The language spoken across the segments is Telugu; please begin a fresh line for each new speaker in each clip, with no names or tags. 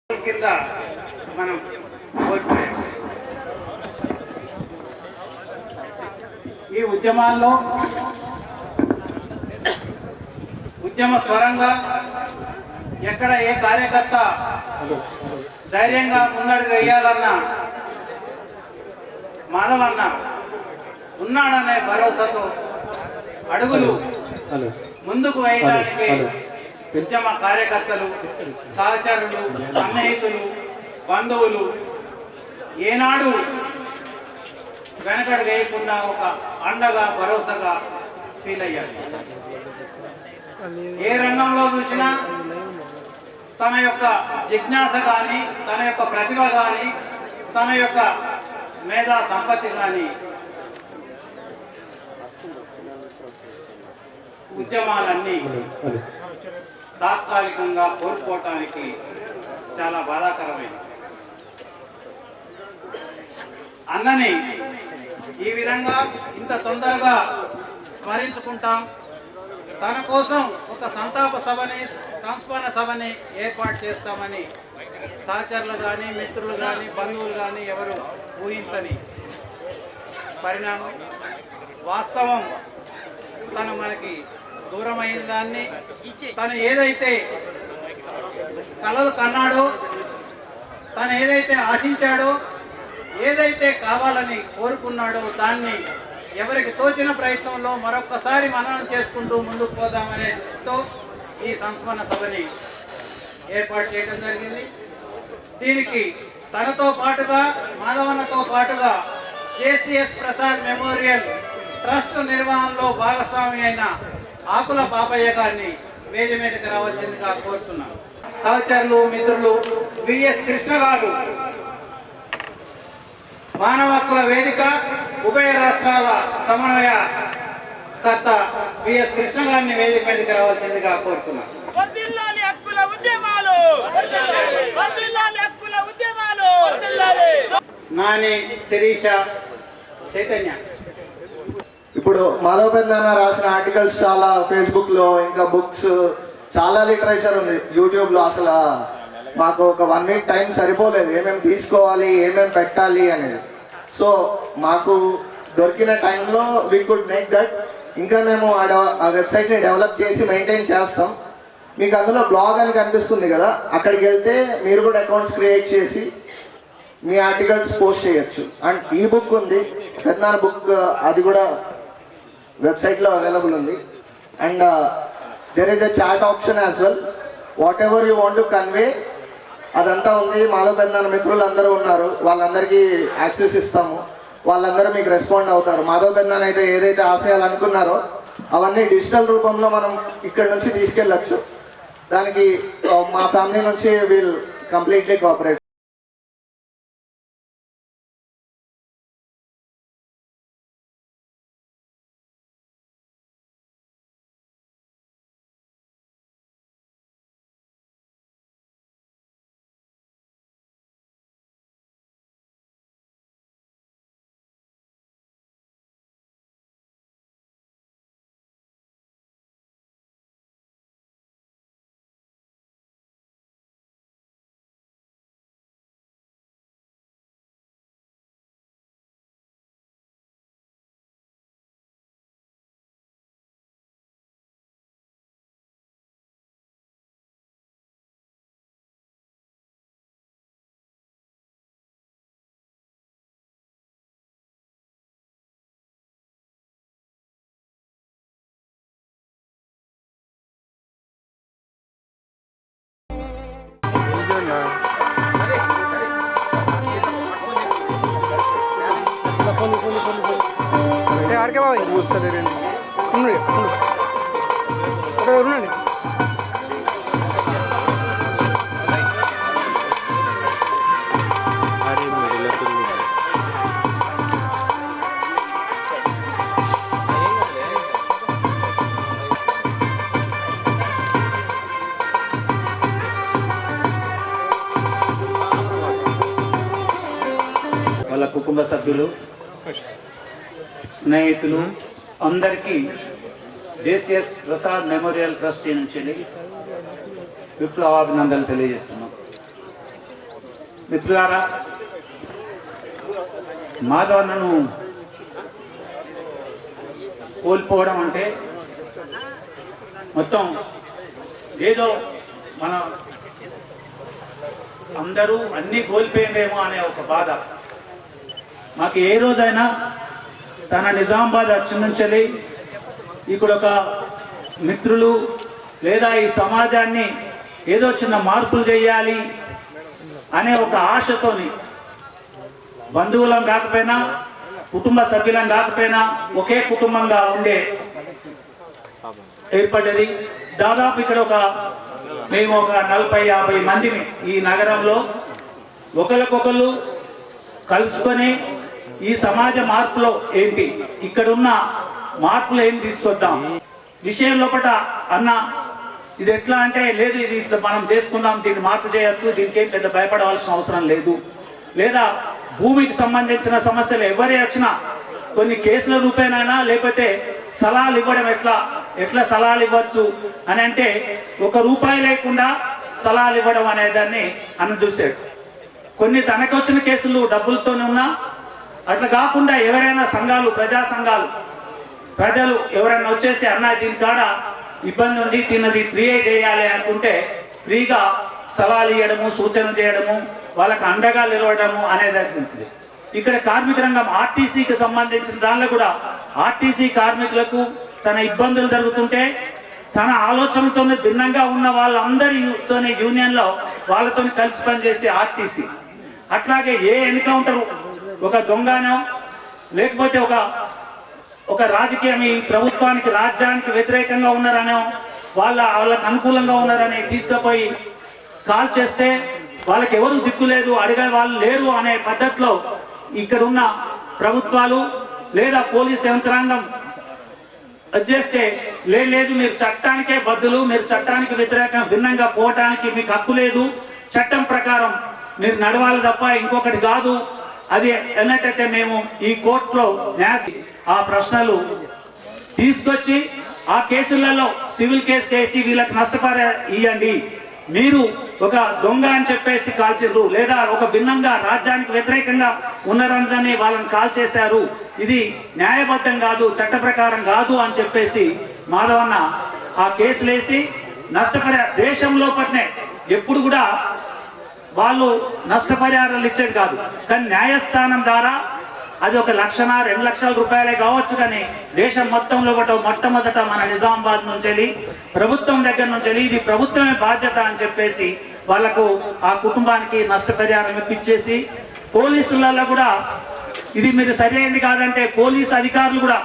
కింద మనం కోల్పోయాం. ఈ ఉద్యమాల్లో ఉద్యమ స్వరంగా ఎక్కడ ఏ కార్యకర్త ధైర్యంగా ముందడుగు వేయాలన్నా మాధవన్న ఉన్నాడనే భరోసాతో అడుగులు ముందుకు వేయడానికి ఉద్యమ కార్యకర్తలు, సహచరులు, సన్నిహితులు, బంధువులు ఏనాడు వెనకడుగు వేయకుండా ఒక అండగా భరోసాగా ఫీల్ అయ్యారు. ఏ రంగంలో చూసినా తన యొక్క జిజ్ఞాస కానీ, తన యొక్క ప్రతిభ కానీ, తన యొక్క మేధా సంపత్తి కానీ ఉద్యమాలన్నీ తాత్కాలికంగా కోల్పోవటానికి చాలా బాధాకరమైంది. అన్నని ఈ విధంగా ఇంత తొందరగా స్మరించుకుంటాం. తన కోసం ఒక సంతాప సభని, సంస్మరణ సభని ఏర్పాటు చేస్తామని సహచరులు కానీ, మిత్రులు కానీ, బంధువులు కానీ ఎవరు ఊహించని పరిణామం. వాస్తవం తను మనకి దూరమైన దాన్ని, తను ఏదైతే కలలు కన్నాడో, తను ఏదైతే ఆశించాడో, ఏదైతే కావాలని కోరుకున్నాడో దాన్ని ఎవరికి తోచిన ప్రయత్నంలో మరొక్కసారి మననం చేసుకుంటూ ముందుకు పోదామనేతో ఈ సంస్మరణ సభని ఏర్పాటు చేయడం జరిగింది. దీనికి తనతో పాటుగా, మాధవన్నతో పాటుగా జేసీఎస్ ప్రసాద్ మెమోరియల్ ట్రస్ట్ నిర్వహణలో భాగస్వామి అయిన ఆకుల పాపయ్య గారిని వేది మీదకి రావాల్సిందిగా కోరుతున్నాను. సహచరులు, మిత్రులు బిఎస్ కృష్ణ గారు, మానవ హక్కుల వేదిక ఉభయ రాష్ట్రాల సమన్వయకర్త బిఎస్ కృష్ణ గారిని వేదిక మీదకి రావాల్సిందిగా కోరుతున్నాను. నాని, శిరీష, చైతన్య.
ఇప్పుడు మాధవ్ పెద్దన్న రాసిన ఆర్టికల్స్ చాలా ఫేస్బుక్లో, ఇంకా బుక్స్, చాలా లిటరేచర్ ఉంది యూట్యూబ్లో. అసలు మాకు ఒక 1 వీక్ టైం సరిపోలేదు ఏమేమి తీసుకోవాలి, ఏమేమి పెట్టాలి అనేది. సో మాకు దొరికిన టైంలో వీ కుడ్ మేక్ దట్. ఇంకా మేము ఆ వెబ్సైట్ని డెవలప్ చేసి మెయింటైన్ చేస్తాం. మీకు అందులో బ్లాగ్ అని కనిపిస్తుంది కదా, అక్కడికి వెళ్తే మీరు కూడా అకౌంట్స్ క్రియేట్ చేసి మీ ఆర్టికల్స్ పోస్ట్ చేయొచ్చు. అండ్ ఈ బుక్ ఉంది, పెద్దన్న బుక్, అది కూడా వెబ్సైట్లో అవైలబుల్ ఉంది. And there is a chat option as well. Whatever you want to convey అదంతా ఉంది. మాధవ్ పెద్దన్న మిత్రులు అందరూ ఉన్నారు, వాళ్ళందరికీ యాక్సెస్ ఇస్తాము. వాళ్ళందరూ మీకు రెస్పాండ్ అవుతారు. మాధవ్ పెద్దన్న అయితే ఏదైతే ఆశయాలు అనుకున్నారో అవన్నీ డిజిటల్ రూపంలో మనం ఇక్కడి నుంచి తీసుకెళ్ళచ్చు. దానికి మా ఫ్యామిలీ నుంచి విల్ కంప్లీట్లీ కోఆపరేట్.
ఆర్కే బాబు చూస్తలేరండి, ఉండండి.
వాళ్ళ కుటుంబ సభ్యులు, స్నేహితులు అందరికీ జేసీఎస్ ప్రసాద్ మెమోరియల్ ట్రస్టీ నుంచి విప్లవాభినందనలు తెలియజేస్తున్నాం. మిత్రులారా, మాధవన్నను కోల్పోవడం అంటే మొత్తం ఏదో మన అందరూ అన్నీ కోల్పోయిందేమో అనే ఒక బాధ. మాకు ఏ రోజైనా తన నిజామాబాద్ అచ్చు నుంచి ఇక్కడ ఒక మిత్రులు లేదా ఈ సమాజాన్ని ఏదో చిన్న మార్పులు చేయాలి అనే ఒక ఆశతోని బంధువులం కాకపోయినా కుటుంబ సభ్యులం కాకపోయినా ఒకే కుటుంబంగా ఉండే ఏర్పడ్డది. దాదాపు ఇక్కడ మేము ఒక 40-50 మందిని ఈ నగరంలో ఒకరికొకరు కలుసుకొని ఈ సమాజ మార్పులో ఏంటి, ఇక్కడున్న మార్పులు ఏం తీసుకొద్దాం విషయం లోపల అన్న ఇది ఎట్లా అంటే లేదు, ఇది ఇట్లా మనం చేసుకుందాం, దీన్ని మార్పు చేయొచ్చు, దీనికి ఏం పెద్ద భయపడవలసిన అవసరం లేదు. లేదా భూమికి సంబంధించిన సమస్యలు ఎవరే వచ్చినా కొన్ని కేసుల రూపేనైనా లేకపోతే సలహాలు ఇవ్వడం ఎట్లా సలహాలు ఇవ్వచ్చు అని అంటే ₹1 లేకుండా సలహాలు ఇవ్వడం అనేదాన్ని అన్న చూసాడు. కొన్ని తనకు వచ్చిన కేసులు డబ్బులతోనే ఉన్నా అట్లా కాకుండా ఎవరైనా సంఘాలు, ప్రజా సంఘాలు, ప్రజలు ఎవరైనా వచ్చేసి అన్న దీని కాడ ఇబ్బంది ఉంది, తిన్నది ఫ్రీ చేయాలి అనుకుంటే ఫ్రీగా సలహాలు ఇవ్వడము, సూచనలు చేయడము, వాళ్ళకి అండగా నిలవడము అనేది ఉంటుంది. ఇక్కడ కార్మిక రంగం ఆర్టీసీకి సంబంధించిన దానిలో కూడా ఆర్టీసీ కార్మికులకు తన ఇబ్బందులు జరుగుతుంటే తన ఆలోచనలతో భిన్నంగా ఉన్న వాళ్ళందరితోనే యూనియన్లో వాళ్ళతో కలిసి పనిచేసే ఆర్టీసీ. అట్లాగే ఏ ఎన్కౌంటర్ ఒక దొంగనో లేకపోతే ఒక రాజకీయం ఈ ప్రభుత్వానికి రాజ్యానికి వ్యతిరేకంగా ఉన్నారనో వాళ్ళకి అనుకూలంగా ఉన్నారని తీసుకుపోయి కాల్ చేస్తే వాళ్ళకి ఎవరు దిక్కు లేదు, అడిగే వాళ్ళు లేరు అనే పద్ధతిలో ఇక్కడున్న ప్రభుత్వాలు లేదా పోలీస్ యంత్రాంగం చేస్తే లేదు మీరు చట్టానికే బద్దులు, మీరు చట్టానికి వ్యతిరేకంగా భిన్నంగా పోవటానికి మీకు హక్కు లేదు, చట్టం ప్రకారం మీరు నడవాలి తప్ప ఇంకొకటి కాదు. అది అన్నట్టయితే మేము ఈ కోర్టులో ఆ ప్రశ్నలు తీసుకొచ్చి ఆ కేసులలో సివిల్ కేసు చేసి వీళ్ళకి నష్టపరిహారం ఇవ్వండి, మీరు ఒక దొంగ అని చెప్పేసి కాల్చారు లేదా ఒక భిన్నంగా రాజ్యానికి వ్యతిరేకంగా ఉన్నారని వాళ్ళని కాల్ చేశారు, ఇది న్యాయబద్ధం కాదు, చట్ట ప్రకారం కాదు అని చెప్పేసి మాధవన్న ఆ కేసులు వేసి నష్టపరిహారం దేశంలో పట్నే ఎప్పుడు కూడా వాళ్ళు నష్టపరిహారాలు ఇచ్చేది కాదు, కానీ న్యాయస్థానం ద్వారా అది ₹1,00,000 2 లక్షల కావచ్చు, కానీ దేశం మొత్తంలో మొట్టమొదట మన నిజామాబాద్ నుంచి ప్రభుత్వం దగ్గర నుంచి ఇది ప్రభుత్వమే బాధ్యత అని చెప్పేసి వాళ్ళకు ఆ కుటుంబానికి నష్టపరిహారం ఇప్పించేసి పోలీసులలో కూడా ఇది మీరు సరైనది కాదంటే పోలీసు అధికారులు కూడా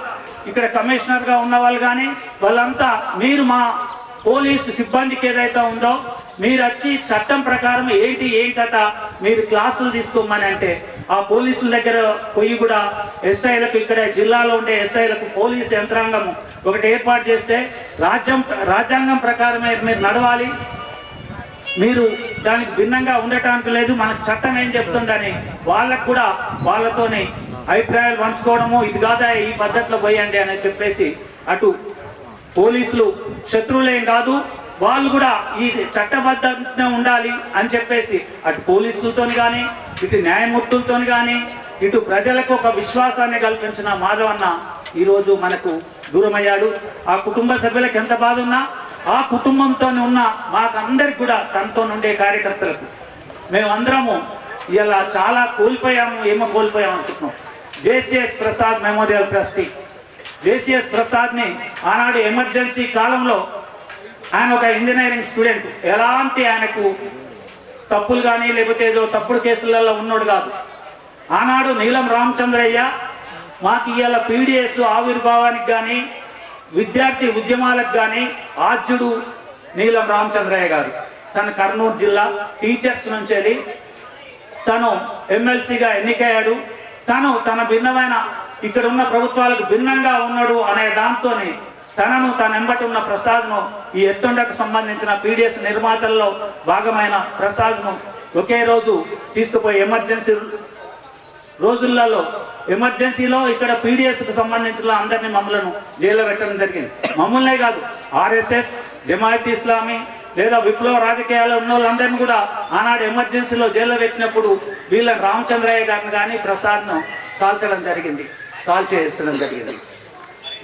ఇక్కడ కమిషనర్గా ఉన్న వాళ్ళు కానీ వాళ్ళంతా మీరు మా పోలీసు సిబ్బందికి ఏదైతే ఉందో మీరు వచ్చి చట్టం ప్రకారం ఏం కథ మీరు క్లాసులు తీసుకోమని అంటే ఆ పోలీసుల దగ్గర పోయి కూడా ఎస్ఐలకు ఇక్కడ జిల్లాలో ఉండే ఎస్ఐలకు పోలీసు యంత్రాంగం ఒకటి ఏర్పాటు చేస్తే రాజ్యాంగం ప్రకారమే మీరు నడవాలి, మీరు దానికి భిన్నంగా ఉండటానికి లేదు, మనకు చట్టం ఏం చెప్తుందని వాళ్ళకు కూడా వాళ్ళతోని అభిప్రాయాలు పంచుకోవడము, ఇది కాదా ఈ పద్ధతిలో పోయండి అని చెప్పేసి అటు పోలీసులు శత్రువులేం కాదు, వాళ్ళు కూడా ఈ చట్టబద్ధంగా ఉండాలి అని చెప్పేసి అటు పోలీసులతో కానీ ఇటు న్యాయమూర్తులతో కానీ ఇటు ప్రజలకు ఒక విశ్వాసాన్ని కల్పించిన మాధవన్న ఈరోజు మనకు దూరమయ్యాడు. ఆ కుటుంబ సభ్యులకు ఎంత బాధ ఉన్నా ఆ కుటుంబంతో ఉన్న మాకందరికి కూడా తనతో ఉండే కార్యకర్తలకు మేమందరము ఇలా చాలా కోల్పోయాము. ఏమో కోల్పోయాము అనుకుంటున్నాం. JCS Prasad memorial trustee JCS ప్రసాద్ని ఆనాడు ఎమర్జెన్సీ కాలంలో ఆయన ఒక ఇంజనీరింగ్ స్టూడెంట్, ఎలాంటి ఆయనకు తప్పులు కానీ లేకపోతే ఏదో తప్పుడు కేసులలో ఉన్నాడు కాదు. ఆనాడు నీలం రామచంద్రయ్య మాకు ఇవాళ పీడిఎస్ ఆవిర్భావానికి కానీ విద్యార్థి ఉద్యమాలకు కానీ ఆద్యుడు నీలం రామచంద్రయ్య గారు. తన కర్నూలు జిల్లా టీచర్స్ నుంచి తను ఎమ్మెల్సీగా ఎన్నికయ్యాడు. తన భిన్నమైన ఇక్కడ ఉన్న ప్రభుత్వాలకు భిన్నంగా ఉన్నాడు అనే దాంతో తనను ఎంబటి ఉన్న ప్రసాద్ను ఈ ఎత్తుండకు సంబంధించిన పీడిఎస్ నిర్మాతల్లో భాగమైన ప్రసాద్ను ఒకే రోజు తీసుకుపోయి ఎమర్జెన్సీ రోజులలో ఎమర్జెన్సీలో ఇక్కడ పీడిఎస్కు సంబంధించిన అందరినీ మమ్మల్ని జైల్లో పెట్టడం జరిగింది. మమ్మల్నే కాదు, ఆర్ఎస్ఎస్, జమాయత్ ఇస్లామీ, లేదా విప్లవ రాజకీయాల్లో ఉన్న వాళ్ళందరినీ కూడా ఆనాడు ఎమర్జెన్సీలో జైల్లో పెట్టినప్పుడు వీళ్ళని రామచంద్రయ్య గారిని కానీ ప్రసాద్ను కాల్చేయడం జరిగింది.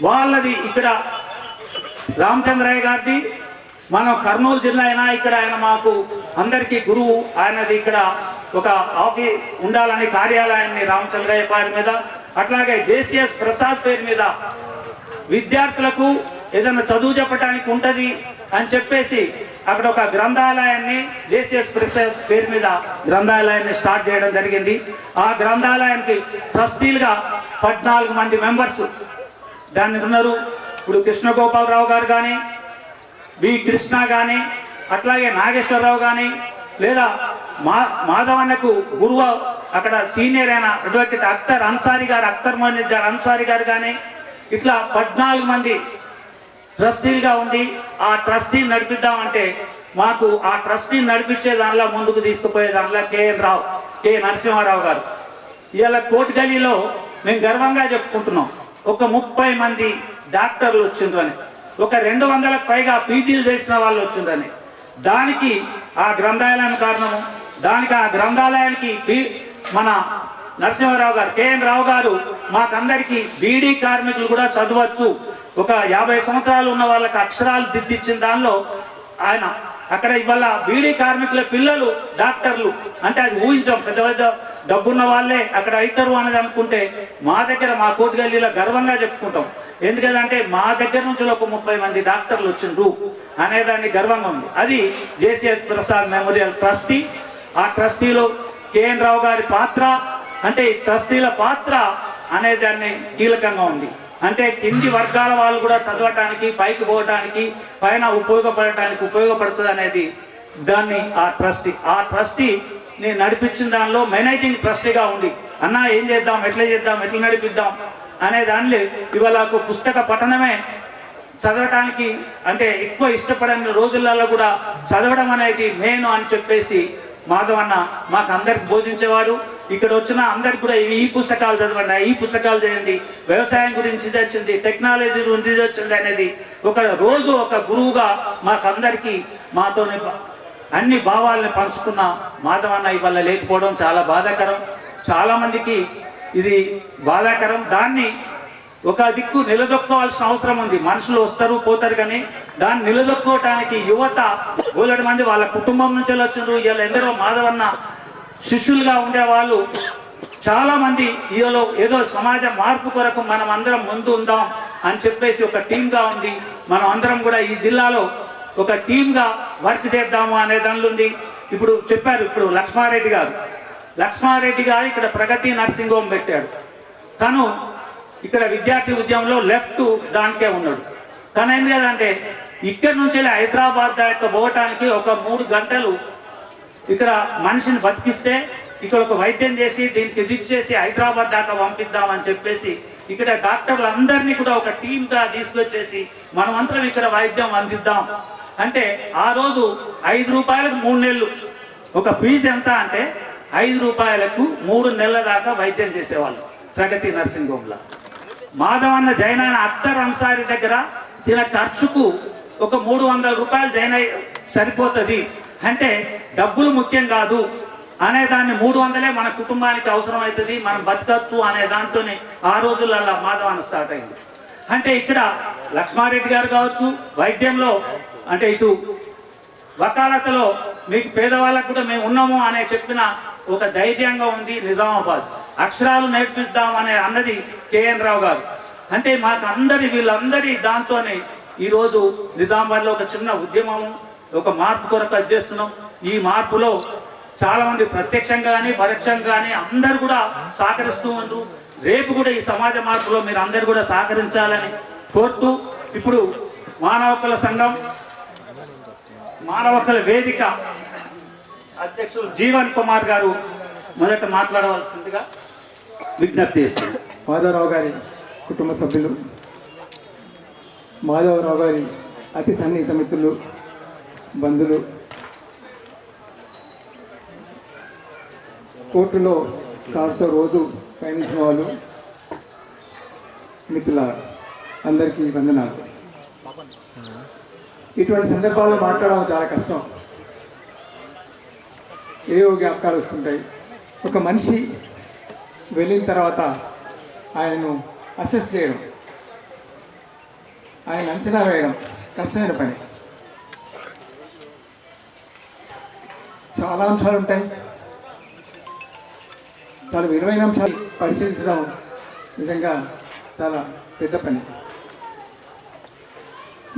వాళ్ళది ఇక్కడ రామచంద్రయ్య గారిది మనం కర్నూలు జిల్లా అయినా ఇక్కడ ఆయన మాకు అందరికీ గురువు. ఆయనది ఇక్కడ ఒక ఆఫీస్ ఉండాలని కార్యాలయాన్ని రామచంద్రయ్య పేరు మీద, అట్లాగే జేసీఎస్ ప్రసాద్ పేరు మీద విద్యార్థులకు ఏదైనా చదువు చెప్పడానికి ఉంటుంది అని చెప్పేసి అక్కడ ఒక గ్రంథాలయాన్ని జేసీఎస్ ప్రసాద్ పేరు మీద గ్రంథాలయాన్ని స్టార్ట్ చేయడం జరిగింది. ఆ గ్రంథాలయానికి ట్రస్టీలుగా 14 మంది మెంబర్స్ దాన్ని ఉన్నారు. ఇప్పుడు కృష్ణగోపాలరావు గారు కానీ, బి కృష్ణ కానీ, అట్లాగే నాగేశ్వరరావు కానీ, లేదా మాధవన్నకు గురువు అక్కడ సీనియర్ అయిన అడ్వకేట్ అఖ్తర్ మొయినుద్దీన్ అన్సారీ గారు కానీ, ఇట్లా 14 మంది ట్రస్టీలుగా ఉండి ఆ ట్రస్టీని నడిపిద్దామంటే మాకు ఆ ట్రస్టీని నడిపించే దానిలో ముందుకు తీసుకుపోయే దానిలో కె నరసింహారావు గారు. ఇవాళ కోటి గల్లీలో మేము గర్వంగా చెప్పుకుంటున్నాం, ఒక 30 మంది డాక్టర్లు వచ్చిండ్రని, ఒక 200లకు పైగా పీజీలు చేసిన వాళ్ళు వచ్చిండ్రని. దానికి ఆ గ్రంథాలయం కారణము. దానికి ఆ గ్రంథాలయానికి మన నరసింహారావు గారు, కేఎన్ రావు గారు మాకందరికీ బీడీ కార్మికులు కూడా చదవచ్చు, ఒక 50 సంవత్సరాలు ఉన్న వాళ్ళకి అక్షరాలు దిద్దిచ్చిన దానిలో ఆయన అక్కడ ఇవాళ బీడీ కార్మికుల పిల్లలు డాక్టర్లు అంటే అది ఊహించాం. పెద్ద పెద్ద డబ్బున్న వాళ్ళే అక్కడ అవుతారు అనేది అనుకుంటే మా దగ్గర మా కోటిగల్లీలో గర్వంగా చెప్పుకుంటాం. ఎందుకంటే మా దగ్గర నుంచి ఒక 30 మంది డాక్టర్లు వచ్చిండ్రు అనేదాన్ని గర్వంగా ఉంది. అది జేసీఎస్ ప్రసాద్ మెమోరియల్ ట్రస్టీ. ఆ ట్రస్టీలో కేఎన్ రావు గారి పాత్ర అంటే ఈ ట్రస్టీల పాత్ర అనేదాన్ని కీలకంగా ఉంది. అంటే కింది వర్గాల వాళ్ళు కూడా చదవటానికి, పైకి పోవటానికి, పైన ఉపయోగపడుతుంది అనేది దాన్ని ఆ ట్రస్టీని నడిపించిన దానిలో మేనేజింగ్ ట్రస్టీగా ఉండి అన్న ఏం చేద్దాం, ఎట్లా నడిపిద్దాం అనే దానిలో ఇవాళ పుస్తక పఠనమే చదవటానికి అంటే ఎక్కువ ఇష్టపడని రోజులలో కూడా చదవడం అనేది నేను అని చెప్పేసి మాధవన్న మాకు అందరికి బోధించేవాడు. ఇక్కడ వచ్చిన అందరికి కూడా ఈ పుస్తకాలు చదవండి, ఈ పుస్తకాలు చేయండి, వ్యవసాయం గురించి ఇది వచ్చింది, టెక్నాలజీ గురించి ఇది వచ్చింది అనేది ఒక రోజు ఒక గురువుగా మాకందరికీ మాతోనే అన్ని భావాలను పంచుకున్న మాధవన్న ఇవాళ లేకపోవడం చాలా బాధాకరం. చాలా మందికి ఇది బాధాకరం. దాన్ని ఒక దిక్కు నిలదొక్కోవాల్సిన అవసరం ఉంది. మనుషులు వస్తారు పోతారు, కానీ దాన్ని నిలదొక్కోవటానికి యువత బోలెడు మంది వాళ్ళ కుటుంబం నుంచి వచ్చిండ్రు. ఇలా ఎందరో మాధవన్న శిష్యులుగా ఉండేవాళ్ళు చాలా మంది ఈలో ఏదో సమాజ మార్పు కొరకు మనం అందరం ముందు ఉందాం అని చెప్పేసి ఒక టీంగా ఉంది. మనం అందరం కూడా ఈ జిల్లాలో ఒక టీంగా వర్క్ చేద్దాము అనే దానిలో ఉంది. ఇప్పుడు చెప్పారు, ఇప్పుడు లక్ష్మారెడ్డి గారు ఇక్కడ ప్రగతి నర్సింగ్ హోమ్ పెట్టాడు. తను ఇక్కడ విద్యార్థి ఉద్యమంలో లెఫ్ట్ దానికే ఉన్నాడు. తను ఏంది కదంటే ఇక్కడ నుంచి హైదరాబాద్ దాకా పోవటానికి ఒక 3 గంటలు ఇక్కడ మనిషిని బతికిస్తే ఇక్కడ ఒక వైద్యం చేసి దీనికి ఇచ్చేసి హైదరాబాద్ దాకా పంపిద్దామని చెప్పేసి ఇక్కడ డాక్టర్లందరినీ కూడా ఒక టీమ్గా తీసుకొచ్చేసి మనమంతరం ఇక్కడ వైద్యం అందిద్దాం అంటే ఆ రోజు 5 రూపాయలకు 3 నెలలు ఒక ఫీజు ఎంత అంటే 5 రూపాయలకు 3 నెలల దాకా వైద్యం చేసేవాళ్ళు ప్రగతి నర్సింగ్ హోమ్లో. మాధవన్న జైన్ అయిన అఖ్తర్ అన్సారీ దగ్గర తిన ఖర్చుకు ఒక 300 రూపాయలు జైన్ సరిపోతుంది అంటే డబ్బులు ముఖ్యం కాదు అనే దాన్ని 300 మన కుటుంబానికి అవసరం అవుతుంది, మనం బతకచ్చు అనే దాంతోనే ఆ రోజులలో మాధవన్న స్టార్ట్ అయింది. అంటే ఇక్కడ లక్ష్మారెడ్డి గారు కావచ్చు వైద్యంలో అంటే ఇటు వకాలతలో మీకు పేదవాళ్ళకు కూడా మేము ఉన్నాము అనే చెప్పిన ఒక ధైర్యంగా ఉంది. నిజామాబాద్ అక్షరాలు నేర్పిద్దాం అనే అన్నది కేఎన్ రావు గారు. అంటే మాకు వీళ్ళందరి దాంతోనే ఈరోజు నిజామాబాద్లో ఒక చిన్న ఉద్యమము ఒక మార్పు కొరకు చేస్తున్నాం. ఈ మార్పులో చాలా మంది ప్రత్యక్షంగా కానీ పరోక్షంగా కానీ అందరు కూడా సహకరిస్తూ ఉన్నారు. రేపు కూడా ఈ సమాజ మార్పులో మీరు అందరు కూడా సహకరించాలని కోరుతూ ఇప్పుడు మానవ హక్కుల సంఘం మానవ హక్కుల వేదిక అధ్యక్షులు జీవన్ కుమార్ గారు మొదట మాట్లాడవలసిందిగా విజ్ఞప్తి చేస్తున్నారు.
మాధవరావు గారి కుటుంబ సభ్యులు, మాధవరావు గారి అతి సన్నిహిత మిత్రులు, బంధువులు, కోర్టులో సార్తో రోజు పయనించిన వాళ్ళు, మిత్రుల అందరికీ వందనాలు. ఇటువంటి సందర్భాల్లో మాట్లాడడం చాలా కష్టం. ఏవో జ్ఞాపకాలు వస్తుంటాయి. ఒక మనిషి వెళ్ళిన తర్వాత ఆయనను అసెస్ చేయడం, ఆయన అంచనా వేయడం కష్టమైన పని. చాలా అంశాలు ఉంటాయి, చాలా విలువైన అంశాలు పరిశీలించడం నిజంగా చాలా పెద్ద పని.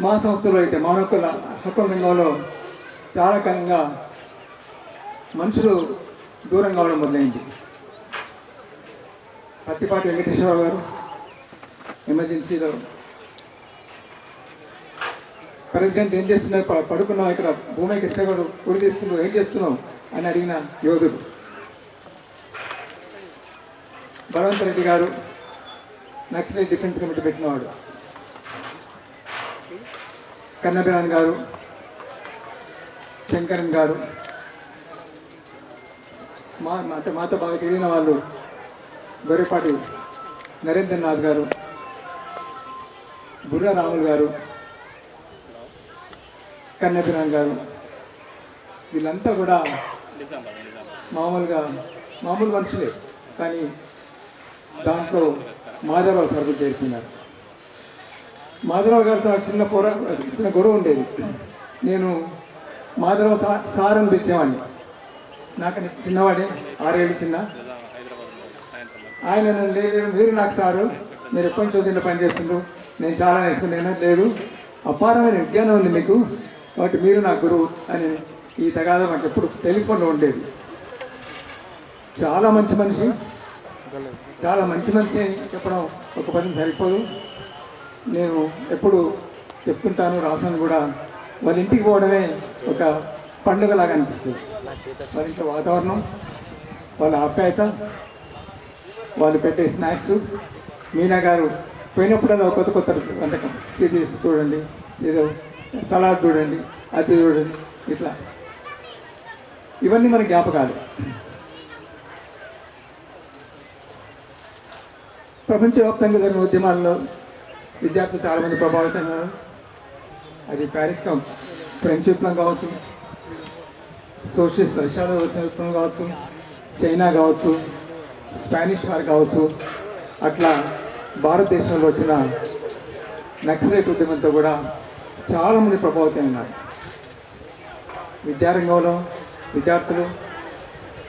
మా సంస్థలో అయితే మానవ హక్కుల రంగంలో చాలా కాలంగా మనుషులు దూరం కావడం మొదలైంది. పత్తిపాటి వెంకటేశ్వరరావు గారు ఎమర్జెన్సీలో ప్రెసిడెంట్ ఏం చేస్తున్నారు, పడుకున్నావు ఇక్కడ భూమికి ఇష్టపడు కుడి చేస్తున్నావు, ఏం చేస్తున్నావు అని అడిగిన యోధుడు. బలవంత్ రెడ్డి గారు నక్సలైట్ డిఫెన్స్ కమిటీ పెట్టినవాడు. కన్నబిరాన్ గారు, శంకరన్ గారు, మాతో బాగా తెలియని వాళ్ళు గొర్రెపాటి నరేంద్రనాథ్ గారు, బుర్రా రాములు గారు, కన్నబిరాన్ గారు, వీళ్ళంతా కూడా మామూలు మనుషులే. కానీ దాంట్లో మాధవరావు సార్ కూడా చేరుకున్నారు. మాధవరావు గారితో చిన్న గొడవ ఉండేది. నేను మాధవరావు సార్ అని పిలిచేవాడిని. నాకని చిన్నవాడే, 6 ఏళ్ళు చిన్న. ఆయన లేదు, మీరు నాకు సారు, మీరు ఎప్పటి నుంచో దీంట్లో పనిచేస్తుండ్రు, నేను చాలా నేర్చుకున్నాను, లేదు అపారమైన విజ్ఞానం ఉంది మీకు, కాబట్టి మీరు నా గురువు అని ఈ తగాదా నాకు ఎప్పుడు టెలిఫోన్లో ఉండేది. చాలా మంచి మనిషి అని చెప్పడం ఒక పని సరిపోదు. నేను ఎప్పుడు చెప్తుంటాను, రాసాను కూడా, వాళ్ళ ఇంటికి పోవడమే ఒక పండుగలాగా అనిపిస్తుంది. వాళ్ళ ఇంట్లో వాతావరణం, వాళ్ళ ఆప్యాయత, వాళ్ళు పెట్టే స్నాక్స్. మీనా గారు పోయినప్పుడల్లా కొత్త వంటకం ఇది చూడండి, ఏదో సలాడ్ చూడండి, అది చూడండి, ఇట్లా ఇవన్నీ మన జ్ఞాపకాలు. ప్రపంచవ్యాప్తంగా జరిగిన ఉద్యమాల్లో విద్యార్థులు చాలామంది ప్రభావితమైనారు. అది ప్యారిస్ ఫ్రెంచ్ విప్లవం కావచ్చు, సోషలిస్ట్ రష్యాలో వచ్చిన విప్లవం కావచ్చు, చైనా కావచ్చు, స్పానిష్ వారు కావచ్చు, అట్లా భారతదేశంలో వచ్చిన నక్సలైట్ ఉద్యమంతో కూడా చాలామంది ప్రభావితమైనారు. విద్యారంగంలో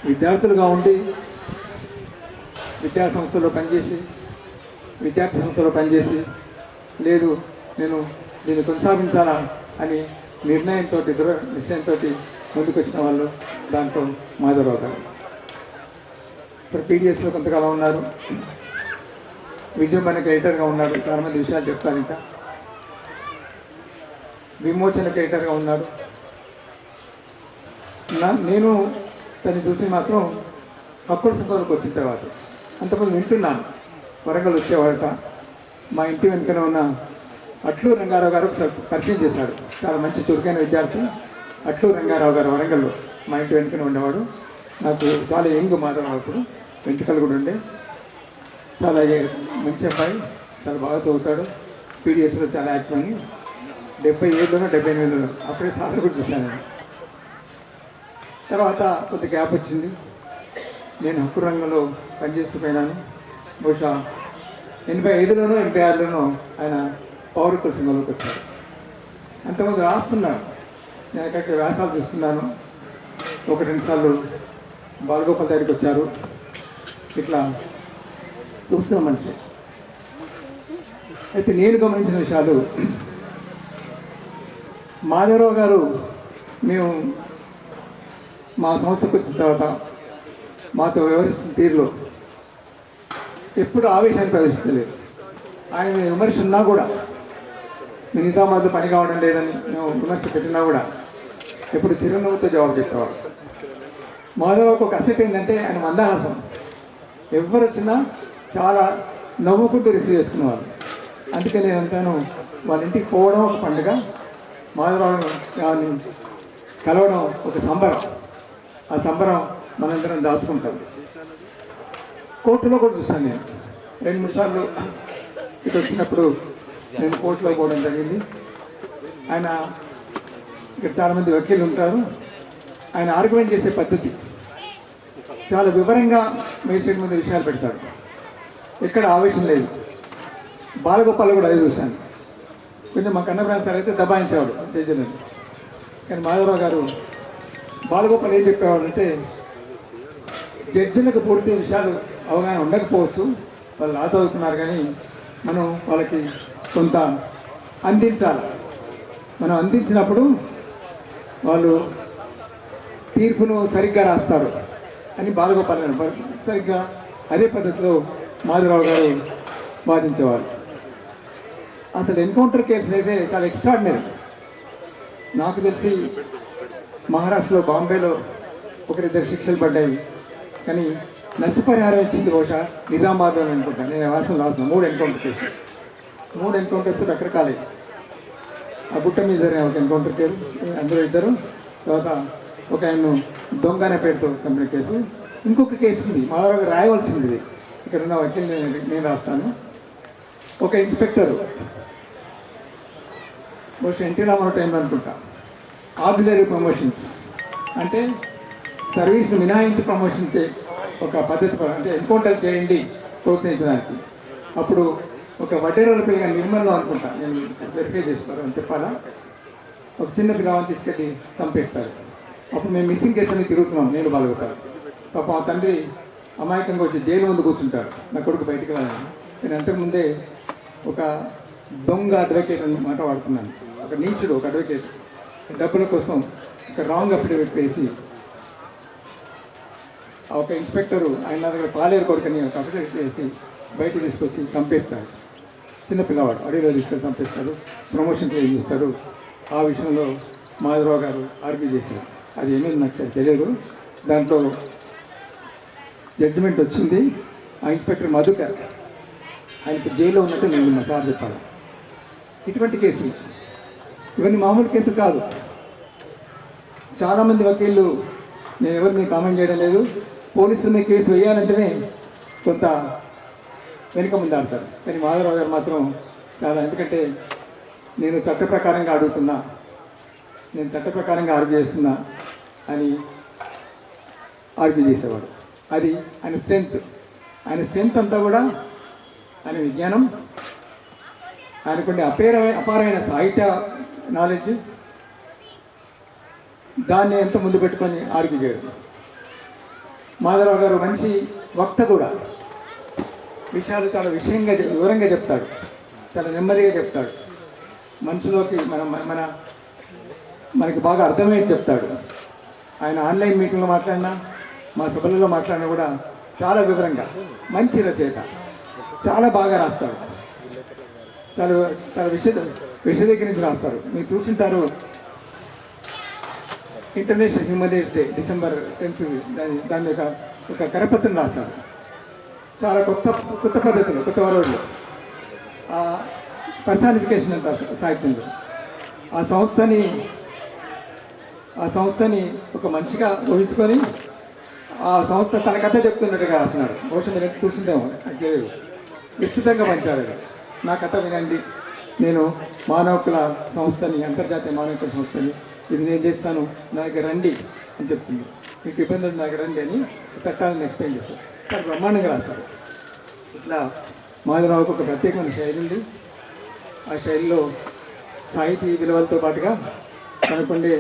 విద్యార్థులుగా ఉండి విద్యార్థి సంస్థలో పనిచేసి లేదు నేను దీన్ని కొనసాగించాలా అని నిర్ణయంతో నిశ్చయంతో ముందుకు వచ్చిన వాళ్ళు దాంట్లో మాధవరావు గారు. ఇప్పుడు పీడిఎస్లో కొంతకాలం ఉన్నారు, విజయవాడకి ఎడిటర్గా ఉన్నారు. చాలామంది విషయాలు చెప్తారు. ఇంకా విమోచనకి ఎడిటర్గా ఉన్నారు. నేను తను చూసి మాత్రం హక్కుల సంఘంలోకి వచ్చిన తర్వాత అంతకుముందు వింటున్నాను. వరంగల్ వచ్చేవాడట. మా ఇంటి వెనుకనే ఉన్న అట్లూరు రంగారావు గారు పరిచయం చేశాడు. చాలా మంచి చురుకైన విద్యార్థి అట్లూరు రంగారావు గారు వరంగల్లో మా ఇంటి వెనుకనే ఉండేవాడు. నాకు చాలా యంగ్ మాధవరావు, అప్పుడు వెంట్రుకలు కూడా ఉండే. చాలా మంచి అబ్బాయి, చాలా బాగా చదువుతాడు. పీడిఎస్లో చాలా యాక్టివ్ అని 77లోనో 78లోనో అప్పుడే సార్ కూడా చూశాను. తర్వాత కొంత గ్యాప్ వచ్చింది. నేను హక్కు రంగంలో పనిచేస్తూ పోయినాను. బహుశా 85లోనో 86లోనో ఆయన పౌరత్వ సంఘంలోకి వచ్చారు. అంతమంది రాస్తున్నాను, నేను అక్కడ వ్యాసాలు చూస్తున్నాను. 1-2 సార్లు బాలగోపాల్ దగ్గరికి వచ్చారు. ఇట్లా చూస్తున్న మనిషి. అయితే నేను గమనించిన విషయాలు, మాధవరావు గారు మేము మా సంస్థకు వచ్చిన తర్వాత మాతో వ్యవహరిస్తున్న తీరులో ఎప్పుడు ఆవేశాన్ని ప్రదర్శించలేదు. ఆయన విమర్శ ఉన్నా కూడా, మీ నిజామాబాద్లో పని కావడం లేదని మేము విమర్శ పెట్టినా కూడా ఎప్పుడు చిరునవ్వుతో జవాబు చెప్పేవాడు. మాధవరావుకు ఒక అసెట్ ఏంటంటే ఆయన మందహాసం. ఎవరు వచ్చినా చాలా నవ్వుకుంటూ రిసీవ్ చేసుకునేవాళ్ళు. అందుకే నేను అంటాను, వాళ్ళ ఇంటికి పోవడం ఒక పండుగ, మాధవరావుని కలవడం ఒక సంబరం. ఆ సంబరం మనందరం దాచుకుంటాం. కోర్టులో కూడా చూస్తాను. నేను 2-3 సార్లు ఇటు వచ్చినప్పుడు నేను కోర్టులో పోవడం జరిగింది. ఆయన ఇక్కడ చాలామంది వకీలు ఉంటారు. ఆయన ఆర్గ్యుమెంట్ చేసే పద్ధతి చాలా వివరంగా మేజిస్ట్రేట్ ముందు విషయాలు పెడతాడు. ఎక్కడ ఆవేశం లేదు. బాలగోపాల్ కూడా అదే చూశాను. కొంచెం మా కన్నబ్రాన్ సార్ అయితే దబాయించేవాడు జడ్జిని. కానీ మాధవరావు గారు బాలగోపాల్ ఏం చెప్పేవాడు అంటే, జడ్జిలకు పూర్తి విషయాలు అవగాహన ఉండకపోవచ్చు, వాళ్ళు లా చదువుతున్నారు, కానీ మనం వాళ్ళకి కొంత అందించాలి. మనం అందించినప్పుడు వాళ్ళు తీర్పును సరిగ్గా రాస్తారు అని బాలగోపాల్ గారు సరిగ్గా అదే పద్ధతిలో మాధవరావు గారు వాదించేవారు. అసలు ఎన్కౌంటర్ కేసులు అయితే చాలా ఎక్స్ట్రాడినరీ. నాకు తెలిసి మహారాష్ట్రలో, బాంబేలో ఒకరిద్దరు శిక్షలు పడ్డాయి, కానీ నష్టపరిహారం ఇచ్చింది బహుశా నిజామాబాద్లో అనుకుంటాను. నేను రాసిన 3 ఎన్కౌంటర్ కేసులు, 3 ఎన్కౌంటర్స్ రకరకాలే. ఆ గుట్ట మీద జరిగిన ఒక ఎన్కౌంటర్ కేసు, అందులో 2, తర్వాత ఒక ఆయన దొంగ అనే పేరుతో కంపెనీ కేసు. ఇంకొక కేసు ఉంది, మాధవరావు గారు రాయవలసింది, ఇక్కడ ఉన్న వకీలు నేను రాస్తాను. ఒక ఇన్స్పెక్టరు బహుశా ఎన్టీ రామారావు టైంలో అనుకుంటా, ఆక్సిలరీ ప్రమోషన్స్ అంటే సర్వీస్ను మినహాయించి ప్రమోషన్ ఒక పద్ధతి, అంటే ఎన్కౌంటర్ చేయండి ప్రోత్సహించడానికి. అప్పుడు ఒక వడ్డేరోల పిల్లగా నిర్మల్లో అనుకుంటా, నేను వెరిఫై చేస్తారు అని చెప్పాలా, ఒక చిన్న పిల్లవాడిని తీసుకెళ్ళి చంపేస్తారు. అప్పుడు మేము మిస్సింగ్ కేసులని తిరుగుతున్నాం, నేను బాలుగుతాను. పాప మా తండ్రి అమాయకంగా వచ్చి జైలు ముందు కూర్చుంటారు, నా కొడుకు బయటకు రాలని. నేను అంతకుముందే ఒక దొంగ అడ్వకేట్ అని మాట వాడుతున్నాను. ఒక నీచుడు, ఒక అడ్వకేట్ డబ్బుల కోసం ఒక రాంగ్ అఫిడవిట్ వేసి ఒక ఇన్స్పెక్టరు ఆయన నా దగ్గర పాలేరు కొడుకని ఒక అఫిడవిట్ వేసి బయట తీసుకొచ్చి చంపేస్తాడు. చిన్నపిల్లవాడు అడవిలో తీసుకొని చంపేస్తాడు, ప్రమోషన్ క్లెయిమ్ చేస్తాడు. ఆ విషయంలో మాధవరావు గారు ఆర్గ్యూ చేశారు. అది ఏమేమి నాకు తెలియదు. దాంట్లో జడ్జిమెంట్ వచ్చింది. ఆ ఇన్స్పెక్టర్ మధుకర్ ఆయనకు జైల్లో ఉన్నట్టు నేను మా సార్ చెప్పాలి. ఇటువంటి కేసులు, ఇవన్నీ మామూలు కేసులు కాదు. చాలామంది వకీళ్ళు, నేను ఎవరిని కామెంట్ చేయడం లేదు, పోలీసుల మీద కేసు వేయాలంటేనే కొంత వెనుక ముందు ఆడతారు. కానీ మాధవరావు గారు మాత్రం చాలా, ఎందుకంటే నేను చట్ట ప్రకారంగా అడుగుతున్నా, నేను చట్ట ప్రకారంగా ఆర్గ్యూ చేస్తున్నా అని ఆర్గ్యూ చేసేవాడు. అది ఆయన స్ట్రెంగ్త్. ఆయన స్ట్రెంగ్త్ అంతా కూడా ఆయన విజ్ఞానం, ఆయనకుండే అపారమైన సాహిత్య నాలెడ్జ్, దాన్ని ఎంత ముందు పెట్టుకొని ఆర్గ్యూ చేయడం. మాధవరావు గారు మంచి వక్త కూడా, విషయాలు చాలా వివరంగా చెప్తాడు, చాలా నెమ్మదిగా చెప్తాడు. మనసులోకి మనకి బాగా అర్థమయ్యేది చెప్తాడు. ఆయన ఆన్లైన్ మీటింగ్లో మాట్లాడినా, మా సభలలో మాట్లాడినా కూడా చాలా వివరంగా, మంచి రచయిత, చాలా బాగా రాస్తాడు. చాలా చాలా విశదీకరించి రాస్తారు. మీరు చూసింటారు, international human rights day December 10th దాని యొక్క ఒక కరపత్రం రాస్తారు. చాలా కొత్త పద్ధతులు, కొత్త వరవడిలో పర్సానిఫికేషన్ అంటారు సాహిత్యంలో. ఆ సంస్థని ఒక మంచిగా ఊహించుకొని ఆ సంస్థ తన కథ చెప్తున్నట్టుగా రాసినాడు. బహుశా మీరు ఎంత చూసిందేమో నాకు తెలియదు. విస్తృతంగా పంచాడు. నా కథ వినండి, నేను మానవ హక్కుల సంస్థని, అంతర్జాతీయ మానవ హక్కుల సంస్థని, ఇది నేను చేస్తాను, నా దగ్గర రండి అని చెప్తుంది. మీకు ఇబ్బందులు నా దగ్గర రండి అని చట్టాలను ఎక్స్ప్లెయిన్ చేస్తారు. చాలా బ్రహ్మాండంగా రాస్తారు. ఇట్లా మాధవరావుకు ఒక ప్రత్యేకమైన శైలి ఉంది. ఆ శైలిలో సాహితీ విలువలతో పాటుగా మనకుండే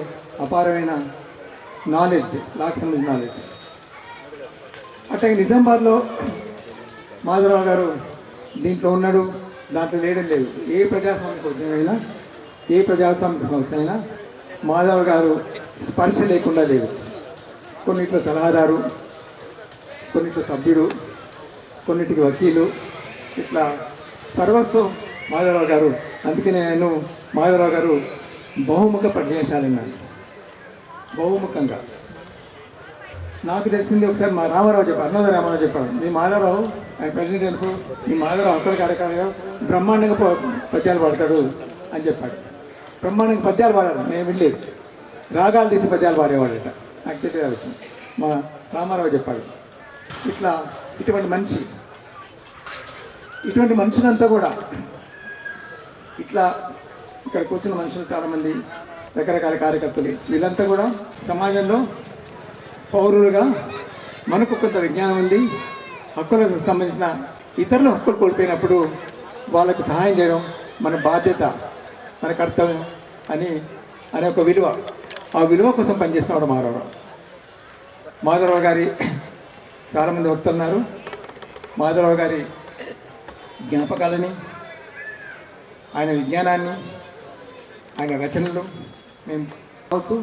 అపారమైన నాలెడ్జ్, లాకు సంబంధించిన నాలెడ్జ్. అట్లాగే నిజామాబాద్లో మాధవరావు గారు దీంట్లో ఉన్నాడు, దాంట్లో లేడం లేదు. ఏ ప్రజాస్వామిక ఉద్యమైనా, ఏ ప్రజాస్వామిక సంస్థ అయినా మాధవ్ గారు స్పర్శ లేకుండా లేదు. కొన్నిట్లో సలహాదారు, కొన్నిట్లో సభ్యుడు, కొన్నిటికి వకీలు, ఇట్లా సర్వస్వం మాధవరావు గారు. అందుకే నేను మాధవరావు గారు బహుముఖ ప్రజ్ఞాశాలిన్నాను. బహుముఖంగా నాకు తెలిసింది ఒకసారి మా రామారావు చెప్పారు, అన్నోద రామారావు చెప్పారు, మీ మాధవరావు ఆయన ప్రెసిడెంట్ అనుకో, మీ మాధవరావు అక్కడ కార్యక్రమంగా బ్రహ్మాండంగా పద్యాలు పాడతాడు అని చెప్పాడు. బ్రహ్మాండంగా పద్యాలు పాడారు, నేను వెళ్ళలేదు. రాగాలు తీసి పద్యాలు పాడేవాడట, నాకు తెలియదు. మా రామారావు చెప్పాడు. ఇటువంటి మనుషులంతా కూడా ఇట్లా ఇక్కడ కూర్చున్న మనుషులు చాలామంది రకరకాల కార్యకర్తలు వీళ్ళంతా కూడా సమాజంలో పౌరులుగా మనకు కొంత విజ్ఞానం ఉంది, హక్కులకు సంబంధించిన ఇతరుల హక్కులు కోల్పోయినప్పుడు వాళ్ళకు సహాయం చేయడం మన బాధ్యత, మన కర్తవ్యం అనే ఒక విలువ, ఆ విలువ కోసం పనిచేస్తున్నాడు మాధవరావు. మాధవరావు గారి చాలామంది వస్తున్నారు. మాధవరావు గారి జ్ఞాపకాలని, ఆయన విజ్ఞానాన్ని, ఆయన రచనలు మేము కావచ్చు,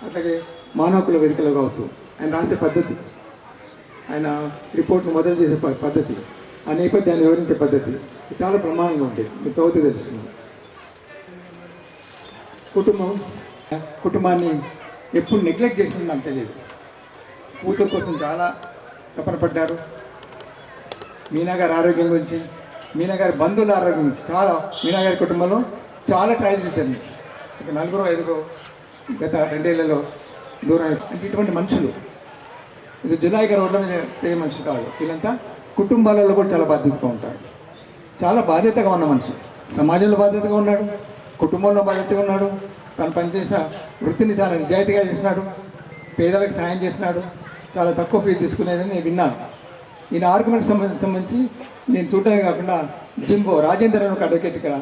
అట్లాగే మానవ హక్కుల వేదికలో కావచ్చు, ఆయన రాసే పద్ధతి, ఆయన రిపోర్ట్ను మొదలు చేసే పద్ధతి, ఆ నేపథ్యాన్ని వివరించే పద్ధతి చాలా ప్రమాణంగా ఉంటుంది. మీకు చదువుతూ తెలుస్తుంది. కుటుంబాన్ని ఎప్పుడు నెగ్లెక్ట్ చేసింది నాకు తెలియదు. కూతురు కోసం చాలా తపన పడ్డారు. మీనా గారి ఆరోగ్యం గురించి, మీనా గారి బంధువుల ఆరోగ్యం గురించి చాలా, మీనా గారి కుటుంబంలో చాలా ట్రాజడీస్ అండి. ఇక 4-5 గత 2 ఏళ్లలో దూరం. అంటే ఇటువంటి మనుషులు ఇది జులాయిగా రోడ్ల మీద తిరిగే మనుషులు కాదు. వీళ్ళంతా కుటుంబాలలో కూడా చాలా బాధ్యతగా ఉంటారు. చాలా బాధ్యతగా ఉన్న మనిషి. సమాజంలో బాధ్యతగా ఉన్నాడు, కుటుంబంలో బాధ్యతగా ఉన్నాడు. తను పనిచేసిన వృత్తిని చాలా నిజాయితీగా చేసినాడు, పేదలకు సాయం చేసినాడు. చాలా తక్కువ ఫీజు తీసుకునేదని నేను విన్నాను. ఈయన ఆర్గ్యుమెంట్ సంబంధించి నేను చూడటమే కాకుండా జింబో రాజేంద్ర అని ఒక అడ్వకేట్, ఇక్కడ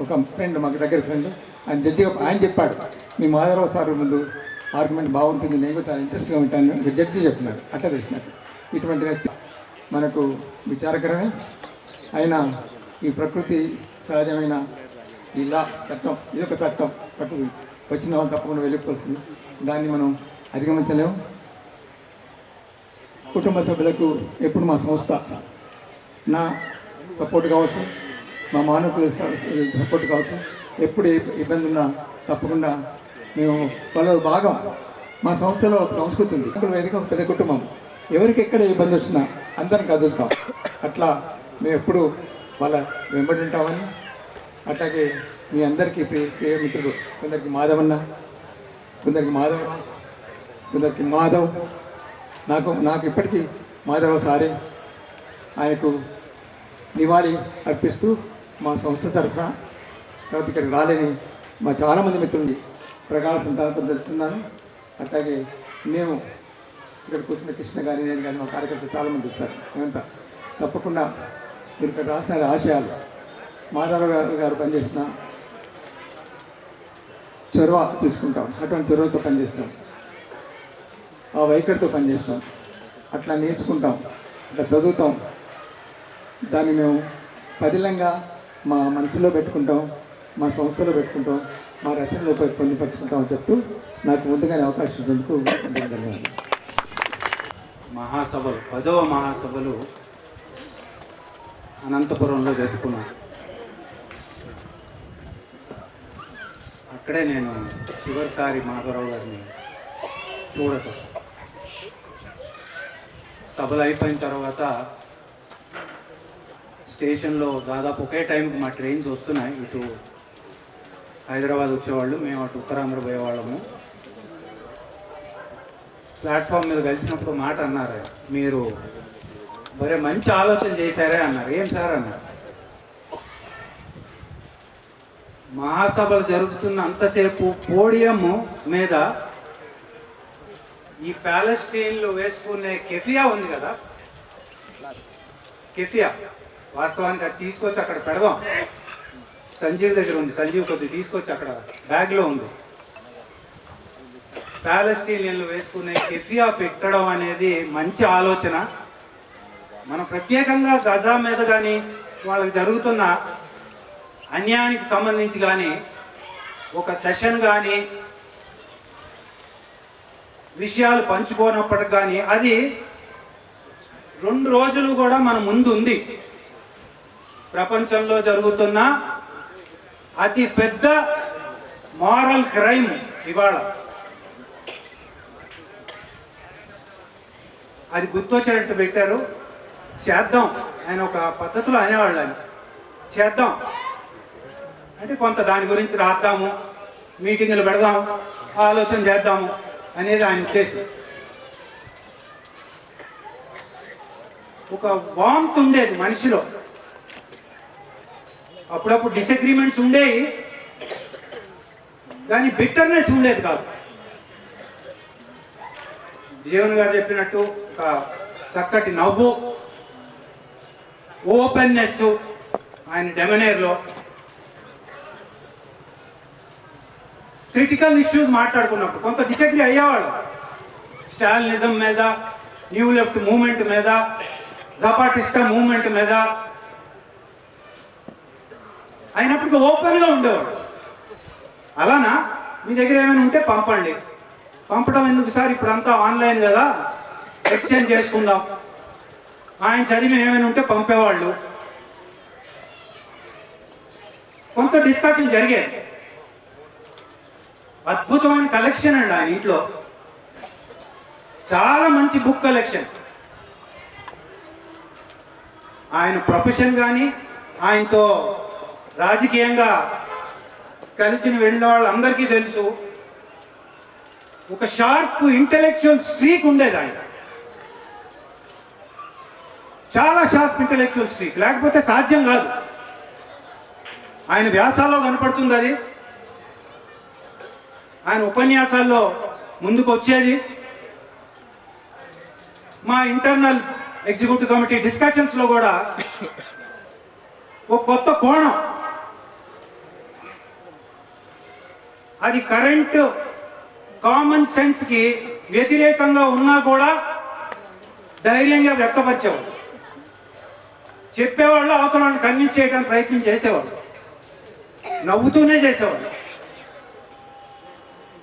ఒక ఫ్రెండ్, మాకు దగ్గర ఫ్రెండ్, ఆయన జడ్జిగా ఆయన చెప్పాడు, మీ మాధవరావు సార్ ముందు ఆర్గ్యుమెంట్ బాగుంటుంది, నేను కూడా చాలా ఇంట్రెస్ట్గా ఉంటాను, జడ్జి చెప్పినాడు. అట్లా తెలిసినట్టు ఇటువంటి వ్యక్తి మనకు విచారకరమే. అయినా ఈ ప్రకృతి సహజమైన ఇలా చట్టం, ఇది ఒక చట్టం, ప్రకృతి వచ్చిన వాళ్ళు తప్పకుండా వెళ్ళిపోతుంది. దాన్ని మనం అధిగమించలేము. కుటుంబ సభ్యులకు ఎప్పుడు మా సంస్థ నా సపోర్ట్ కావచ్చు, మా మానవుల సపోర్ట్ కావచ్చు, ఎప్పుడు ఇబ్బంది ఉన్నా తప్పకుండా మేము వాళ్ళ భాగం. మా సంస్థలో ఒక సంస్కృతి ఉంది, వేదిక ఒక పెద్ద కుటుంబం, ఎవరికి ఎక్కడ ఇబ్బంది వచ్చినా అందరం కదులుతాం. అట్లా మేము ఎప్పుడు వాళ్ళ వెంబడి ఉంటామని. అట్లాగే మీ అందరికీ ప్రియ మిత్రుడు, కొందరికి మాధవన్న, కొందరికి మాధవరావు, కొందరికి మాధవ్, నాకు ఇప్పటికీ మాధవ సారే. ఆయనకు నివాళి అర్పిస్తూ మా సంస్థ తరఫున, తర్వాత ఇక్కడికి రాలేని మా చాలామంది మిత్రులు ప్రగాఢ సంతానంతో తెలుస్తున్నాను. అట్లాగే మేము ఇక్కడ కూర్చున్న కృష్ణ గారి, నేను కానీ మా కార్యకర్తలు చాలామంది వచ్చారు. మేమంతా తప్పకుండా మీరు ఇక్కడ రాసిన ఆశయాలు, మాధవరావు గారు పనిచేసిన చొరవ తీసుకుంటాం, అటువంటి చొరవతో పనిచేస్తాం, ఆ వైఖరితో పనిచేస్తాం, అట్లా నేర్చుకుంటాం, అట్లా చదువుతాం. దాన్ని మేము పదిలంగా మా మనసులో పెట్టుకుంటాం, మా సంస్థలో పెట్టుకుంటాం, మా రచనలో పొందుపరుచుకుంటాం అని చెప్తూ నాకు ముందుగానే అవకాశం ఇచ్చేందుకు ధన్యవాదాలు.
మహాసభలు 10వ మహాసభలు అనంతపురంలో జరుపుకున్నాను. అక్కడే నేను చివరిసారి మాధవరావు గారిని చూడటం. సభలు అయిపోయిన తర్వాత స్టేషన్లో దాదాపు ఒకే టైంకి మా ట్రైన్స్ వస్తున్నాయి. ఇటు హైదరాబాద్ వచ్చేవాళ్ళు, మేము అటు ఉత్తరాంధ్ర పోయేవాళ్ళము. ప్లాట్ఫామ్ మీద కలిసినప్పుడు మాట అన్నారు, మీరు మరే మంచి ఆలోచన చేశారే అన్నారు. ఏం సార్ అన్నారు, మహాసభలు జరుగుతున్న అంతసేపు పోడియం మీద ఈ ప్యాలెస్టైన్లు వేసుకునే కెఫియా ఉంది కదా, కెఫియా వాస్తవానికి అది తీసుకొచ్చి అక్కడ పెడదాం. సంజీవ్ దగ్గర ఉంది, సంజీవ్ కొద్ది తీసుకొచ్చి అక్కడ బ్యాగ్లో ఉంది. ప్యాలెస్టీనియన్లు వేసుకునే కెఫియా పెట్టడం అనేది మంచి ఆలోచన. మనం ప్రత్యేకంగా గజా మీద కానీ వాళ్ళకి జరుగుతున్న అన్యాయానికి సంబంధించి కానీ ఒక సెషన్ కానీ విషయాలు పంచుకోనప్పటికి కానీ అది 2 రోజులు కూడా మన ముందు ఉంది. ప్రపంచంలో జరుగుతున్న అతి పెద్ద మారల్ క్రైమ్ ఇవాళ. అది గుర్తొచ్చేటట్టు పెట్టారు. చేద్దాం, ఆయన ఒక పద్ధతిలో అనేవాళ్ళు, అని చేద్దాం అంటే కొంత దాని గురించి రాద్దాము, మీటింగులు పెడదాం, ఆలోచన చేద్దాము అనేది ఆయన ఉద్దేశం. ఒక వాంత్ ఉండేది మనిషిలో. అప్పుడప్పుడు డిసగ్రిమెంట్స్ ఉండేవి, కానీ బిట్టర్నెస్ ఉండేది కాదు. జీవన్ గారు చెప్పినట్టు ఒక చక్కటి నవ్వు, ఓపెన్నెస్ ఆయన డెమనేర్లో. క్రిటికల్ ఇష్యూస్ మాట్లాడుకున్నప్పుడు కొంత డిసగ్రీ అయ్యేవాళ్ళు, స్టాలినిజం మీద, న్యూ లెఫ్ట్ మూవ్మెంట్ మీద, జపాటిస్టా మూవ్మెంట్ మీద. అయినప్పటికీ ఓపెన్గా ఉండేవాడు. అలానా మీ దగ్గర ఏమైనా ఉంటే పంపండి. పంపడం ఎందుకు సార్, ఇప్పుడంతా ఆన్లైన్ కదా, ఎక్స్చేంజ్ చేసుకుందాం. ఆయన చదివి ఏమైనా ఉంటే పంపేవాళ్ళు. కొంత డిస్కషన్ జరిగేది. అద్భుతమైన కలెక్షన్ అండి ఆయన ఇంట్లో, చాలా మంచి బుక్ కలెక్షన్. ఆయన ప్రొఫెషన్ కానీ, ఆయనతో రాజకీయంగా కలిసి వెళ్ళిన వాళ్ళందరికీ తెలుసు, ఒక షార్ప్ ఇంటెలెక్చువల్ స్ట్రీక్ ఉండేది ఆయన. చాలా షార్ప్ ఇంటెలెక్చువల్ స్ట్రీక్, లేకపోతే సాధ్యం కాదు. ఆయన వ్యాసాల్లో కనపడుతుంది అది, ఆయన ఉపన్యాసాల్లో ముందుకు వచ్చేది. మా ఇంటర్నల్ ఎగ్జిక్యూటివ్ కమిటీ డిస్కషన్స్లో కూడా ఒక కొత్త కోణం, అది కరెంట్ కామన్ సెన్స్కి వ్యతిరేకంగా ఉన్నా కూడా ధైర్యంగా వ్యక్తపరిచేవాడు. చెప్పేవాళ్ళు అవతల వాళ్ళని కన్విన్స్ చేయడానికి ప్రయత్నం చేసేవాడు, నవ్వుతూనే చేసేవాడు.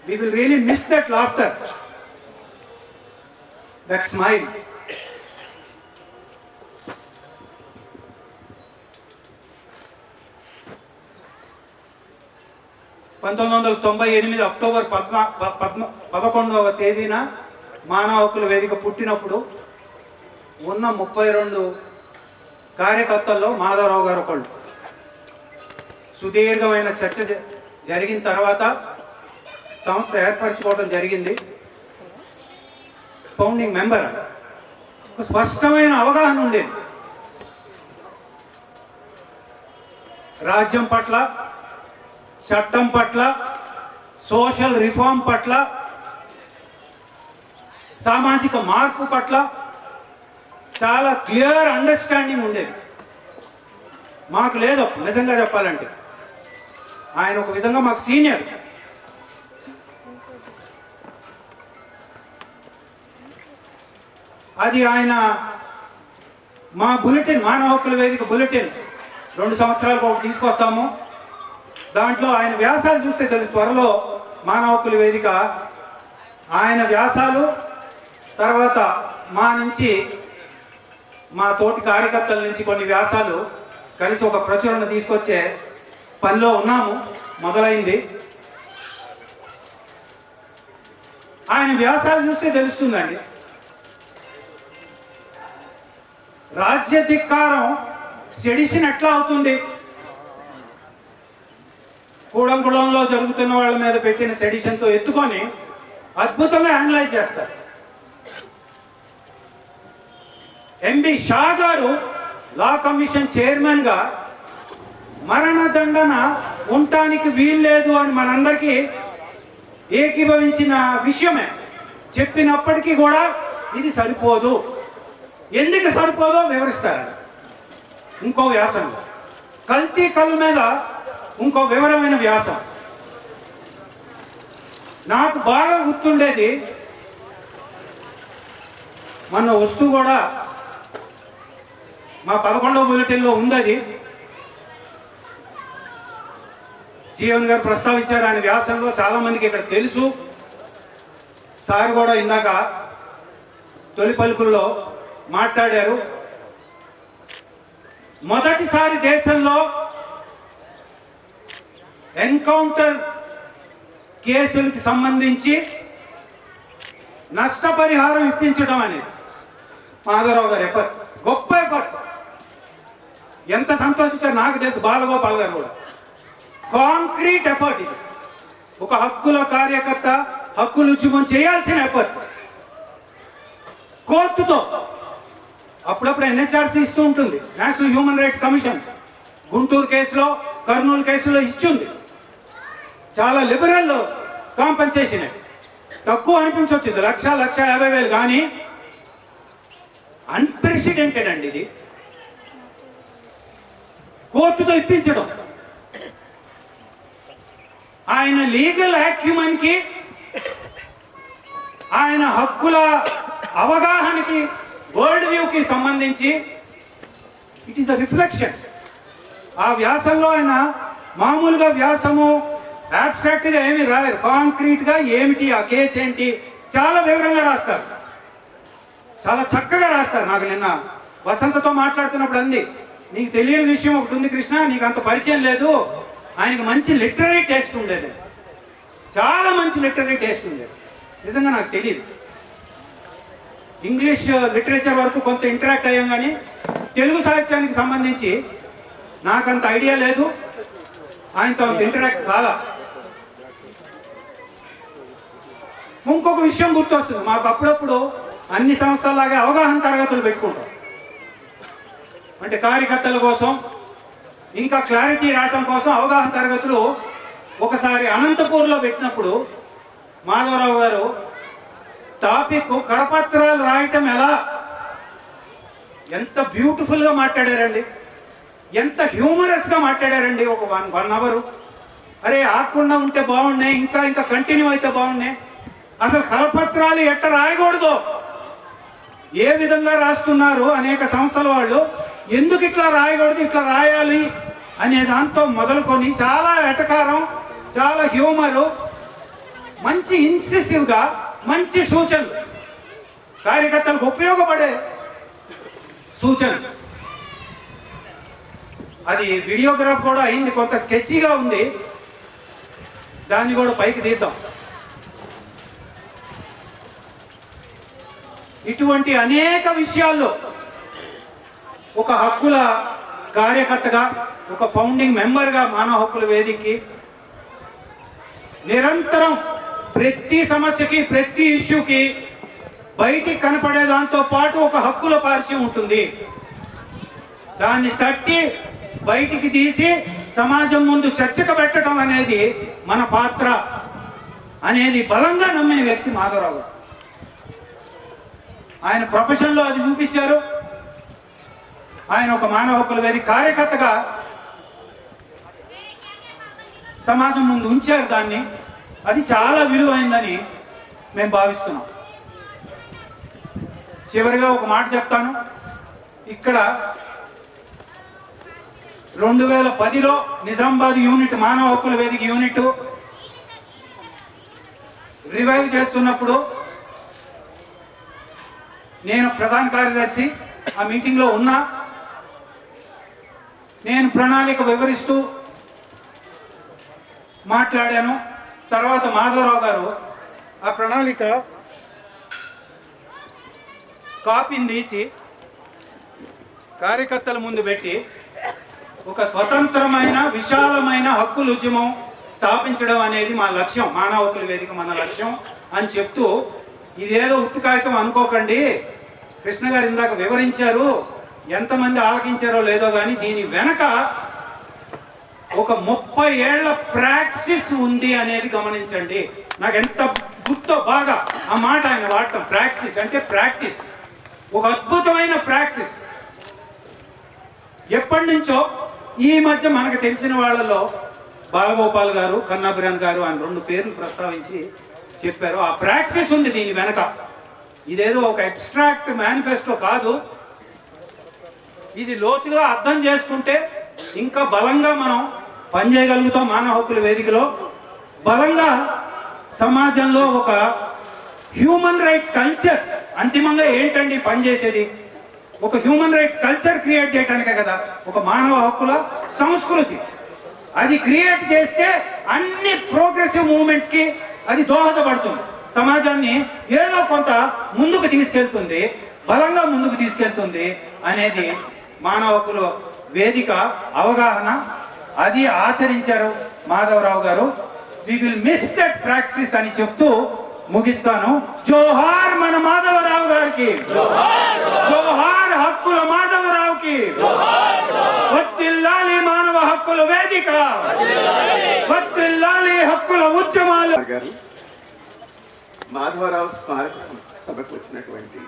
We will really miss that laughter, that smile. October 11వ తేదీన మానవ హక్కుల వేదిక పుట్టినప్పుడు ఉన్న 32 కార్యకర్తల్లో మాధవరావు గారు ఒకళ్ళు. సుదీర్ఘమైన చర్చ జరిగిన తర్వాత సంస్థ ఏర్పరచుకోవడం జరిగింది. ఫౌండింగ్ మెంబర్, ఒక స్పష్టమైన అవగాహన ఉండేది రాజ్యం పట్ల, చట్టం పట్ల, సోషల్ రిఫార్మ్ పట్ల, సామాజిక మార్పు పట్ల చాలా క్లియర్ అండర్స్టాండింగ్ ఉండేది. మాకు లేదు నిజంగా చెప్పాలంటే. ఆయన ఒక విధంగా మాకు సీనియర్. అది ఆయన మా బులెటిన్, మానవ హక్కుల వేదిక బులెటిన్ 2 సంవత్సరాలకు ఒకటి తీసుకొస్తాము. దాంట్లో ఆయన వ్యాసాలు చూస్తే తెలుసు. త్వరలో మానవ హక్కుల వేదిక ఆయన వ్యాసాలు, తర్వాత మా నుంచి, మా తోటి కార్యకర్తల నుంచి కొన్ని వ్యాసాలు కలిసి ఒక ప్రచురణ తీసుకొచ్చే పనిలో ఉన్నాము. మొదలైంది. ఆయన వ్యాసాలు చూస్తే తెలుస్తుందండి. రాజ్య ధిక్కారం సెడిషన్ ఎట్లా అవుతుంది, కూడంకుళంలో జరుగుతున్న వాళ్ళ మీద పెట్టిన సెడిషన్తో ఎత్తుకొని అద్భుతంగా అనలైజ్ చేస్తారు. ఎంబి షా గారు లా కమిషన్ చైర్మన్గా మరణదండన ఉండటానికి వీల్లేదు అని మనందరికీ ఏకీభవించిన విషయమే. చెప్పినప్పటికీ కూడా ఇది సరిపోదు, ఎందుకు సరిపోదో వివరిస్తారు. ఇంకో వ్యాసం, కల్తీ కళ్ళు మీద ఇంకో వివరమైన వ్యాసం. నాకు బాగా గుర్తుండేది, మన వస్తువు కూడా మా 11వ బులెటిన్లో ఉంది. అది జీవన్ గారు ప్రస్తావించారు ఆయన వ్యాసంలో. చాలా మందికి ఇక్కడ తెలుసు. సార్ కూడా ఇందాక తొలి పలుకుల్లో మాట్లాడారు. మొదటిసారి దేశంలో ఎన్కౌంటర్ కేసులకి సంబంధించి నష్టపరిహారం ఇప్పించడం అనేది మాధవరావు గారు ఎఫర్ట్, గొప్ప ఎఫర్ట్. ఎంత సంతోషించారు నాకు తెలుసు. బాలగోపాల్ గారు కూడా కాంక్రీట్ ఎఫర్ట్. ఇది ఒక హక్కుల కార్యకర్త, హక్కులు ఉద్యమం చేయాల్సిన ఎఫర్ట్. కోర్టుతో అప్పుడప్పుడు ఎన్హెచ్ఆర్సీ ఇస్తూ ఉంటుంది, national human rights commission. Guntur కేసులో, కర్నూలు కేసులో ఇచ్చింది. చాలా లిబరల్ కాంపెన్సేషన్. తక్కువ అనిపించవచ్చు, 1,50,000 కానీ అన్ప్రెసిడెంటెడ్ అండి ఇది. కోర్టుతో ఇప్పించడం, ఆయన లీగల్ యాక్యుమన్కి, ఆయన హక్కుల అవగాహనకి, వరల్డ్ వ్యూకి సంబంధించి ఇట్ ఈస్ అ రిఫ్లెక్షన్. ఆ వ్యాసంలో ఆయన మామూలుగా వ్యాసము అబ్స్ట్రాక్ట్గా ఏమి రాయరు, కాంక్రీట్గా ఏమిటి ఆ కేసు ఏంటి చాలా వివరంగా రాస్తారు, చాలా చక్కగా రాస్తారు. నాకు నిన్న వసంతతో మాట్లాడుతున్నప్పుడు అంది, నీకు తెలియని విషయం ఒకటి ఉంది కృష్ణ, నీకు అంత పరిచయం లేదు. ఆయనకి మంచి లిటరరీ టేస్ట్ ఉండేది, చాలా మంచి లిటరరీ టేస్ట్ ఉండేది. నిజంగా నాకు తెలియదు. ఇంగ్లీష్ లిటరేచర్ వరకు కొంత ఇంటరాక్ట్ అయ్యాం, కానీ తెలుగు సాహిత్యానికి సంబంధించి నాకంత ఐడియా లేదు, ఆయనతో అంత ఇంటరాక్ట్ కాలా. ఇంకొక విషయం గుర్తొస్తుంది, మాకు అప్పుడప్పుడు అన్ని సంస్థల్లాగే అవగాహన తరగతులు పెట్టుకుంటాం. అంటే కార్యకర్తల కోసం, ఇంకా క్లారిటీ రావటం కోసం అవగాహన తరగతులు ఒకసారి అనంతపూర్లో పెట్టినప్పుడు మాధవరావు గారు టాపిక్ కరపత్రాలు రాయటం ఎలా, ఎంత బ్యూటిఫుల్గా మాట్లాడారండి, ఎంత హ్యూమరస్గా మాట్లాడారండి. ఒక 1 అవర్ అరే ఆకుండా ఉంటే బాగున్నాయి, ఇంకా ఇంకా కంటిన్యూ అయితే బాగున్నాయి. అసలు కరపత్రాలు ఎట్ట రాయకూడదు, ఏ విధంగా రాస్తున్నారు అనేక సంస్థల వాళ్ళు, ఎందుకు ఇట్లా రాయకూడదు ఇట్లా రాయాలి అనే దాంతో మొదలుకొని చాలా ఎటకారం, చాలా హ్యూమరు, మంచి ఇన్సిసివ్గా మంచి సూచనలు, కార్యకర్తలకు ఉపయోగపడే సూచనలు. అది వీడియోగ్రాఫ్ కూడా అయింది, కొంత స్కెచ్గా ఉంది, దాన్ని కూడా పైకి తీద్దాం. ఇటువంటి అనేక విషయాల్లో ఒక హక్కుల కార్యకర్తగా, ఒక ఫౌండింగ్ మెంబర్గా మానవ హక్కుల వేదికకి నిరంతరం ప్రతి సమస్యకి, ప్రతి ఇష్యూకి బయటికి కనపడే దాంతో పాటు ఒక హక్కుల పార్శ్యం ఉంటుంది. దాన్ని తట్టి బయటికి తీసి సమాజం ముందు చర్చకు పెట్టడం అనేది మన పాత్ర అనేది బలంగా నమ్మిన వ్యక్తి మాధవరావు. ఆయన ప్రొఫెషన్లో అది చూపించారు. ఆయన ఒక మానవ హక్కుల వేదిక కార్యకర్తగా సమాజం ముందు ఉంచారు దాన్ని. అది చాలా విలువైందని మేము భావిస్తున్నాం. చివరిగా ఒక మాట చెప్తాను. ఇక్కడ 2010లో నిజామాబాద్ యూనిట్, మానవ హక్కుల వేదిక యూనిట్ రివైవ్ చేస్తున్నప్పుడు నేను ప్రధాన కార్యదర్శి, ఆ మీటింగ్లో ఉన్నా. నేను ప్రణాళిక వివరిస్తూ మాట్లాడాను. తర్వాత మాధవరావు గారు ఆ ప్రణాళిక కాపీని తీసి కార్యకర్తల ముందు పెట్టి ఒక స్వతంత్రమైన విశాలమైన హక్కుల ఉద్యమం స్థాపించడం అనేది మా లక్ష్యం, మానవ హక్కుల వేదిక మన లక్ష్యం అని చెప్తూ, ఇదేదో ఉత్తి కాగితం అనుకోకండి, కృష్ణ గారు ఇందాక వివరించారు, ఎంతమంది ఆలకించారో లేదో కానీ దీని వెనక ఒక 30 ఏళ్ల ప్రాక్సిస్ ఉంది అనేది గమనించండి. నాకు ఎంత గుర్తో బాగా ఆ మాట ఆయన వాడటం. ప్రాక్సిస్ అంటే ప్రాక్టీస్, ఒక అద్భుతమైన ప్రాక్సిస్. ఎప్పటి నుంచో ఈ మధ్య మనకు తెలిసిన వాళ్ళలో బాలగోపాల్ గారు, కన్నాభిరాన్ గారు అని 2 పేర్లు ప్రస్తావించి చెప్పారు. ఆ ప్రాక్సిస్ ఉంది దీని వెనక. ఇదేదో ఒక అబ్స్ట్రాక్ట్ మేనిఫెస్టో కాదు. ఇది లోతుగా అర్థం చేసుకుంటే ఇంకా బలంగా మనం పనిచేయగలుగుతాం. మానవ హక్కుల వేదికలో బలంగా సమాజంలో ఒక హ్యూమన్ రైట్స్ కల్చర్, అంతిమంగా ఏంటండి పనిచేసేది? ఒక హ్యూమన్ రైట్స్ కల్చర్ క్రియేట్ చేయడానికే కదా, ఒక మానవ హక్కుల సంస్కృతి. అది క్రియేట్ చేస్తే అన్ని ప్రోగ్రెసివ్ మూవ్మెంట్స్కి అది దోహదపడుతుంది. సమాజాన్ని ఏదో కొంత ముందుకు తీసుకెళ్తుంది, బలంగా ముందుకు తీసుకెళ్తుంది అనేది మానవ హక్కుల వేదిక అవగాహన. అది ఆచరించారు మాధవరావు గారు. We will miss that practice అని చెప్తూ ముగిస్తాను. జోహార్ మన మాధవరావు గారికి, జోహార్ హక్కుల మాధవరావుకి, వర్ధిల్లాలి మానవ హక్కుల వేదిక, వర్ధిల్లాలి హక్కుల ఉద్యమాలు.
గారు మాధవరావు స్మారక సభకు వచ్చినటువంటి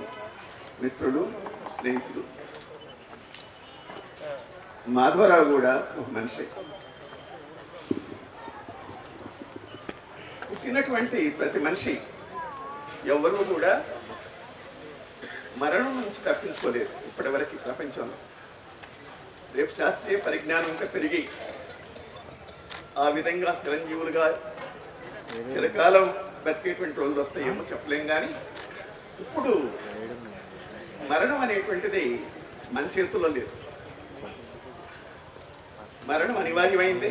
మిత్రులు, స్నేహితులు, మాధవరావు కూడా ఒక మనిషి. పుట్టినటువంటి ప్రతి మనిషి ఎవరు కూడా మరణం నుంచి తప్పించుకోలేదు ఇప్పటివరకు ప్రపంచంలో. రేపు శాస్త్రీయ పరిజ్ఞానం ఇంకా పెరిగి ఆ విధంగా చిరంజీవులుగా చిరకాలం బతికేటువంటి రోజులు వస్తాయేమో చెప్పలేం. కానీ ఇప్పుడు మరణం అనేటువంటిది మన చేతుల్లో లేదు. మరణం అనివార్యమైంది.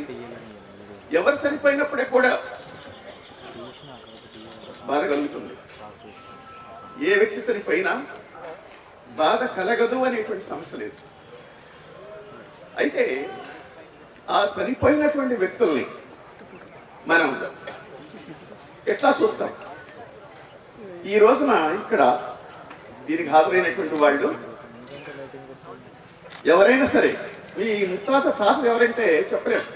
ఎవరు చనిపోయినప్పుడే కూడా బాధ కలుగుతుంది. ఏ వ్యక్తి చనిపోయినా బాధ కలగదు అనేటువంటి సమస్య లేదు. అయితే ఆ చనిపోయినటువంటి వ్యక్తుల్ని మనం ఎట్లా చూస్తాం? ఈ రోజున ఇక్కడ దీనికి హాజరైనటువంటి వాళ్ళు ఎవరైనా సరే, మీ ముత్తాత తాత ఎవరంటే చెప్పలేము.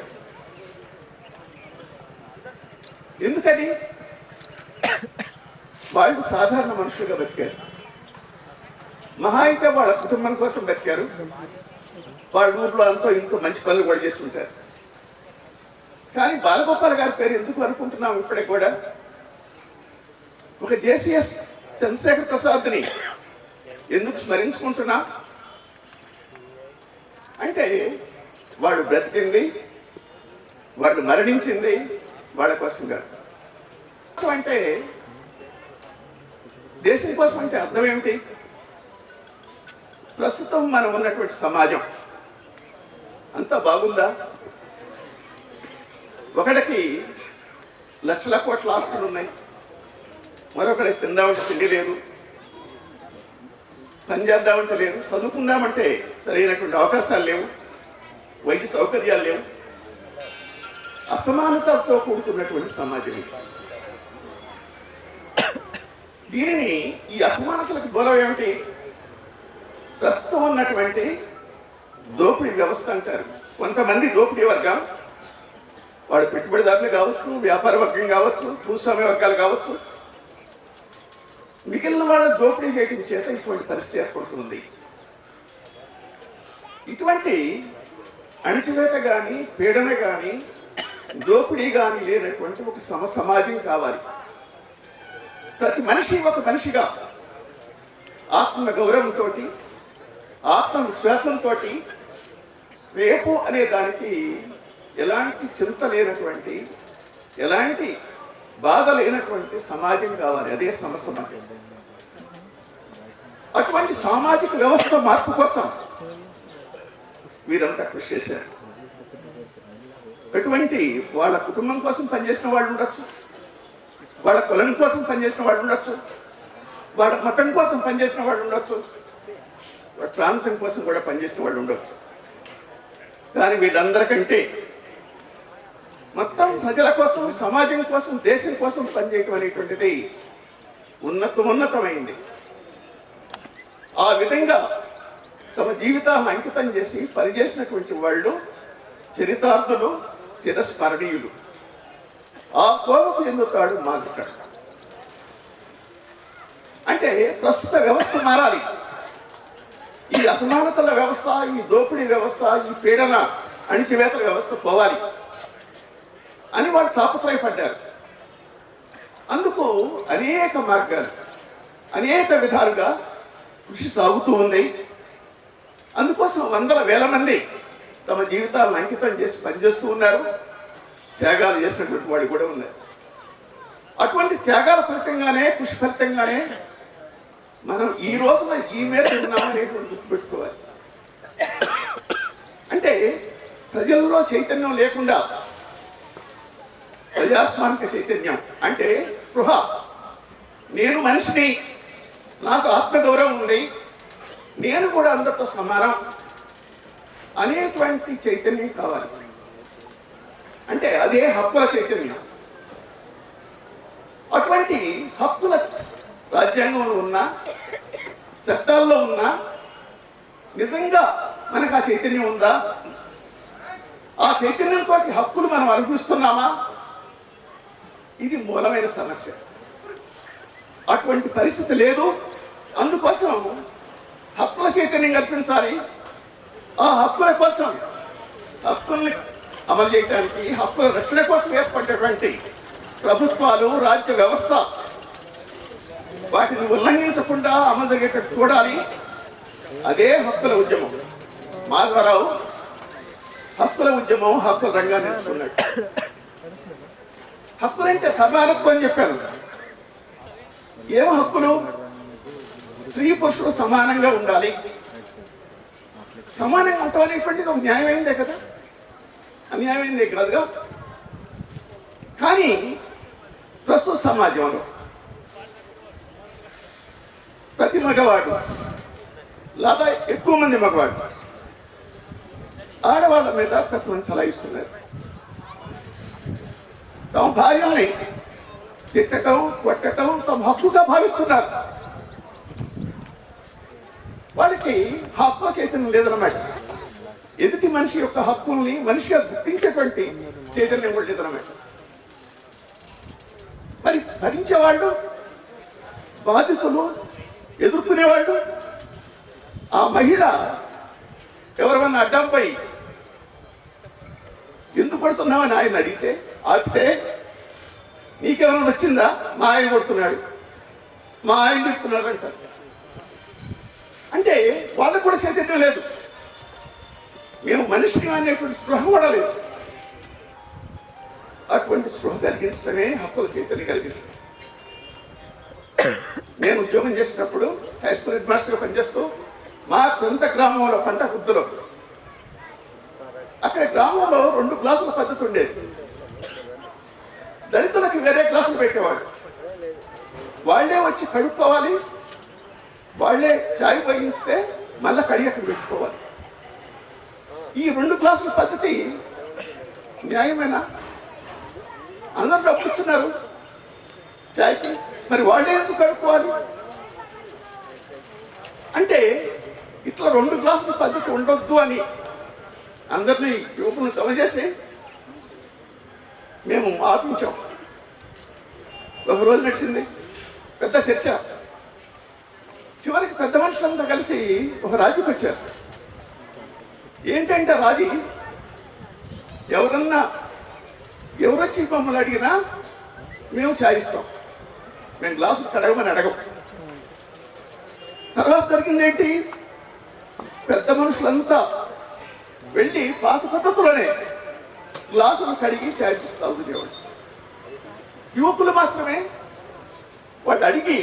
ఎందుకని? వాళ్ళు సాధారణ మనుషులుగా బతికారు. మహా అయితే వాళ్ళ కుటుంబం కోసం బతికారు. వాళ్ళ ఊర్లో అంతా ఇంతో మంచి పనులు కూడా చేస్తుంటారు. కానీ బాలగోపాల్ గారి పేరు ఎందుకు అనుకుంటున్నాం? ఇప్పుడే కూడా ఒక జేసీఎస్ చంద్రశేఖర్ ప్రసాద్ని ఎందుకు స్మరించుకుంటున్నా అంటే, వాళ్ళు బ్రతికింది, వాళ్ళు మరణించింది వాళ్ళ కోసం కాదు. అంటే దేశం కోసం అంటే అర్థం ఏమిటి? ప్రస్తుతం మనం ఉన్నటువంటి సమాజం అంతా బాగుందా? ఒకడికి లక్షల కోట్ల ఆస్తులు ఉన్నాయి, మరొకడికి తిందామంటే తిండి లేదు, పని చేద్దామంటే లేదు, చదువుకుందామంటే సరైనటువంటి అవకాశాలు లేవు, వైద్య సౌకర్యాలు లేవు. అసమానతలతో కూడుకున్నటువంటి సమాజం. దీనిని, ఈ అసమానతలకు మూలం ఏమిటి? ప్రస్తుతం ఉన్నటువంటి దోపిడీ వ్యవస్థ అంటారు. కొంతమంది దోపిడీ వర్గం, వాడు పెట్టుబడిదారులు కావచ్చు, వ్యాపార వర్గం కావచ్చు, భూస్వామ్య వర్గాలు కావచ్చు, మిగిలిన వాళ్ళ దోపిడీ చేయడం చేత ఇటువంటి పరిస్థితి ఏర్పడుతుంది. ఇటువంటి అణచివేత కానీ, పీడన కానీ, దోపిడీ కానీ లేనటువంటి ఒక సమాజం కావాలి. ప్రతి మనిషి ఒక మనిషిగా ఆత్మ గౌరవంతో, ఆత్మవిశ్వాసంతో, రేపు అనే దానికి ఎలాంటి చింత లేనటువంటి, ఎలాంటి బాధ లేనటువంటి సమాజం కావాలి. అదే సమాజం. అటువంటి సామాజిక వ్యవస్థ మార్పు కోసం వీరంతా కృషి చేశారు. అటువంటి వాళ్ళ కుటుంబం కోసం పనిచేసిన వాళ్ళు ఉండొచ్చు, వాళ్ళ కులం కోసం పనిచేసిన వాళ్ళు ఉండొచ్చు, వాళ్ళ మతం కోసం పనిచేసిన వాళ్ళు ఉండొచ్చు, వాళ్ళ ప్రాంతం కోసం కూడా పనిచేసిన వాళ్ళు ఉండొచ్చు. కానీ వీళ్ళందరికంటే మొత్తం ప్రజల కోసం, సమాజం కోసం, దేశం కోసం పనిచేయటం అనేటువంటిది ఉన్నతమైంది. ఆ విధంగా తమ జీవితాలను అంకితం చేసి పనిచేసినటువంటి వాళ్ళు చరితార్థులు, చిరస్మరణీయులు. ఆ కోవకు చెందుతాడు మాధుడు. అంటే ప్రస్తుత వ్యవస్థ మారాలి. ఈ అసమానతల వ్యవస్థ, ఈ దోపిడీ వ్యవస్థ, ఈ పీడన అణిచివేతల వ్యవస్థ పోవాలి అని వాళ్ళు తాపత్రయపడ్డారు. అందుకు అనేక మార్గాలు, అనేక విధాలుగా కృషి సాగుతూ ఉంది. అందుకోసం వందల వేల మంది తమ జీవితాలను అంకితం చేసి పనిచేస్తూ ఉన్నారు. త్యాగాలు చేసినటువంటి వాళ్ళు కూడా ఉన్నారు. అటువంటి త్యాగాల ఫలితంగానే, కృషి ఫలితంగానే మనం ఈ రోజున ఈ మీద ఉన్నామనేటువంటి గుర్తుపెట్టుకోవాలి. అంటే ప్రజల్లో చైతన్యం లేకుండా, ప్రజాస్వామిక చైతన్యం అంటే స్పృహ, నేను మనిషిని, నాకు ఆత్మగౌరవం ఉంది, నేను కూడా అందరితో సమానం అనేటువంటి చైతన్యం కావాలి. అంటే అదే హక్కుల చైతన్యం. అటువంటి హక్కుల రాజ్యాంగంలో ఉన్న, చట్టాల్లో ఉన్న, నిజంగా మనకు ఆ చైతన్యం ఉందా? ఆ చైతన్యంతో హక్కులు మనం అనుభవిస్తున్నామా? ఇది మూలమైన సమస్య. అటువంటి పరిస్థితి లేదు. అందుకోసం హక్కుల చైతన్యం కల్పించాలి. ఆ హక్కుల కోసం, హక్కుల్ని అమలు చేయడానికి, హక్కుల రక్షణ కోసం ఏర్పడినటువంటి ప్రభుత్వాలు, రాజ్య వ్యవస్థ వాటిని ఉల్లంఘించకుండా అమలు జరిగేటట్టు చూడాలి. అదే హక్కుల ఉద్యమం. మాధవరావు హక్కుల ఉద్యమం, హక్కుల రంగాన్ని ఎంచుకున్నాడు. హక్కులంటే సమానత్వం అని చెప్పాను. ఏం హక్కులు? స్త్రీ పురుషులు సమానంగా ఉండాలి. సమానంగా ఉంటాం అనేటువంటిది ఒక న్యాయమైందే కదా, అన్యాయమైందే కాదుగా. కానీ ప్రస్తుత సమాజంలో ప్రతి మగవాడు లేదా ఎక్కువ మంది మగవాడు ఆడవాళ్ళ మీద పెత్తనం చలాయిస్తున్నారు. తమ భార్యల్ని తిట్టడం, కొట్టడం తమ హక్కుగా భావిస్తున్నారు. వాళ్ళకి హక్కుల చైతన్యం లేదన్నమాట. ఎదుటి మనిషి యొక్క హక్కుల్ని మనిషిగా గుర్తించేటువంటి చైతన్యం కూడా లేదన్నమాట. మరి భరించేవాళ్ళు, బాధితులు, ఎదుర్కొనేవాళ్ళు, ఆ మహిళ ఎవరైనా అడ్డంపై ఎందుకు పడుతున్నామని ఆయన అడిగితే, ఆపితే నీకెవరైనా వచ్చిందా? మా ఆయన కొడుతున్నాడు, మా ఆయన చెప్తున్నాడు అంటారు. అంటే వాళ్ళకు కూడా చైతన్యం లేదు. మేము మనిషిని అనేటువంటి స్పృహ కూడా లేదు. అటువంటి స్పృహ కలిగించడమే హక్కుల చైతన్యం కలిగించడం. నేను ఉద్యోగం చేసినప్పుడు హై స్కూల్ హెడ్ మాస్టర్గా పనిచేస్తూ మా సొంత గ్రామంలో పంట గుర్తులో అక్కడ గ్రామంలో 2 క్లాసుల పద్ధతి ఉండేది. దళితులకు వేరే క్లాసులు పెట్టేవాడు. వాళ్ళే వచ్చి కడుక్కోవాలి, వాళ్ళే చాయ్ పోయించితే మళ్ళీ కడిగి అక్కడ పెట్టుకోవాలి. ఈ 2 క్లాసుల పద్ధతి న్యాయమేనా? అందరూ డబ్బులు ఇస్తున్నారు చాయ్కి, మరి వాళ్ళే ఎందుకు కడుక్కోవాలి? అంటే ఇట్లా 2 క్లాసుల పద్ధతి ఉండొద్దు అని అందరినీ యువకులను తెలియజేసి మేము ఆపించాం. ఒక రోజు నడిచింది పెద్ద చర్చ. చివరికి పెద్ద మనుషులంతా కలిసి ఒక రాజీకి వచ్చారు. ఏంటంటే రాజీ, ఎవరొచ్చి మమ్మల్ని అడిగినా మేము చాయిస్తాం, మేము గ్లాసులు కడగమని అడగం. తర్వాత జరిగిందేంటి? పెద్ద మనుషులంతా వెళ్ళి పాత పద్ధతిలోనే గ్లాసులు కడిగి చాయ్ తాగుతునేవాడు. యువకులు మాత్రమే వాళ్ళు అడిగి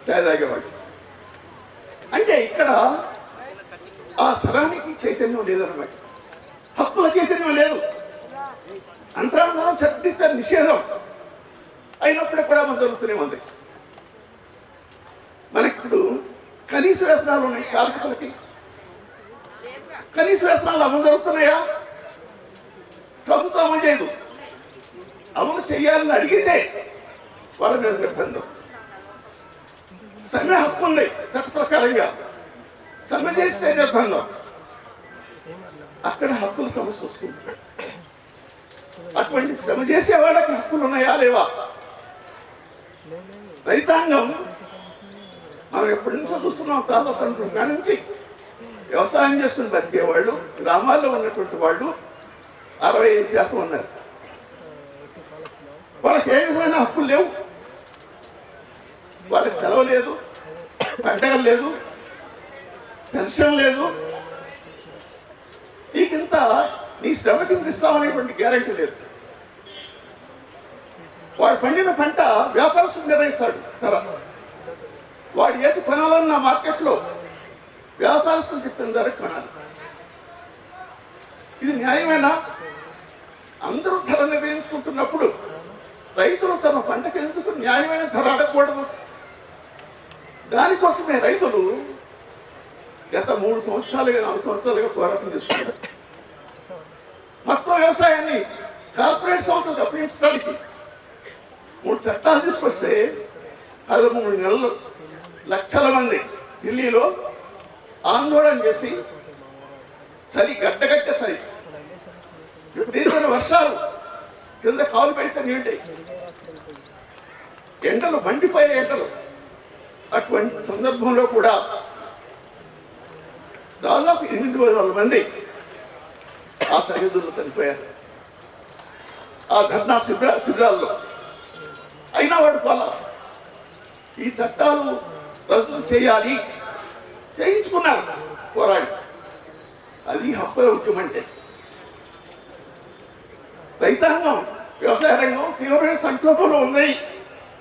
చాయ్ తాగేవాడు. అంటే ఇక్కడ ఆ తరానికి చైతన్యం లేదన్నమాట. హక్కుల చైతన్యం లేదు. అంతరాంతరం చట్టించని నిషేధం అయినప్పుడు కూడా మనం జరుగుతూనే ఉంది. మనకిప్పుడు కనీస వేతనాలు ఉన్నాయి కార్మికులకి. కనీస వేతనాలు అమలు జరుగుతున్నాయా? ప్రభుత్వం అమలు చేయదు. అమలు చేయాలని అడిగితే వాళ్ళ మీద నిర్బంధం. సమ్మె హక్కు ఉంది చట్ట ప్రకారంగా, సమ్మె చేస్తే నిర్బంధం. అక్కడ హక్కుల సమస్య వస్తుంది. అటువంటి శ్రమ చేసే వాళ్ళకి హక్కులు ఉన్నాయా లేవా? రైతాంగం మనం ఎప్పటి నుంచో చూస్తున్నాం, తాతతండ్రుల కాడి నుంచి వ్యవసాయం చేసుకుని బతికేవాళ్ళు గ్రామాల్లో ఉన్నటువంటి వాళ్ళు 65% ఉన్నారు. వాళ్ళకి ఏ విధమైన హక్కులు లేవు. వాళ్ళకి సెలవు లేదు, పండగలు లేదు, పెన్షన్ లేదు. నీకింత నీ శ్రమ కింద ఇస్తామనేటువంటి గ్యారంటీ లేదు. వాడు పండిన పంట వ్యాపారస్తులు నిర్ణయిస్తాడు ధర. వాడు ఏది కొనాలన్న మార్కెట్లో వ్యాపారస్తులు చెప్పిన ధరకు కొనాలి. ఇది న్యాయమేనా? అందరూ ధర నిర్ణయించుకుంటున్నప్పుడు రైతులు తమ పంటకు ఎందుకు న్యాయమైన ధర అడగకూడదు? దానికోసమే రైతులు గత 3 సంవత్సరాలుగా 4 సంవత్సరాలుగా పోరాటం చేస్తున్నారు. మొత్తం వ్యవసాయాన్ని కార్పొరేట్ సంస్థలకు అప్పగించడానికి 3 చట్టాలు తీసుకొస్తే 13 నెలలు లక్షల మంది ఢిల్లీలో ఆందోళన చేసి చలి గడ్డగట్టే చలి విపరీతమైన వర్షాలు, కింద కాలు పెడితే నీళ్ళే, ఎండలు మండిపోయే ఎండలు. అటువంటి సందర్భంలో కూడా దాదాపు 800 మంది ఆ సరిహద్దుల్లో చనిపోయారు ఆ ధర్నా శిబిరాల్లో. అయినా వాడు పోలా. ఈ చట్టాలు రద్దు చేయాలి, చేయించుకున్నారు పోరాడి. అది హక్కుల ఉద్యమం అంటే. రైతాంగం, వ్యవసాయ రంగం తీవ్రమైన సంక్షోభంలో ఉన్నాయి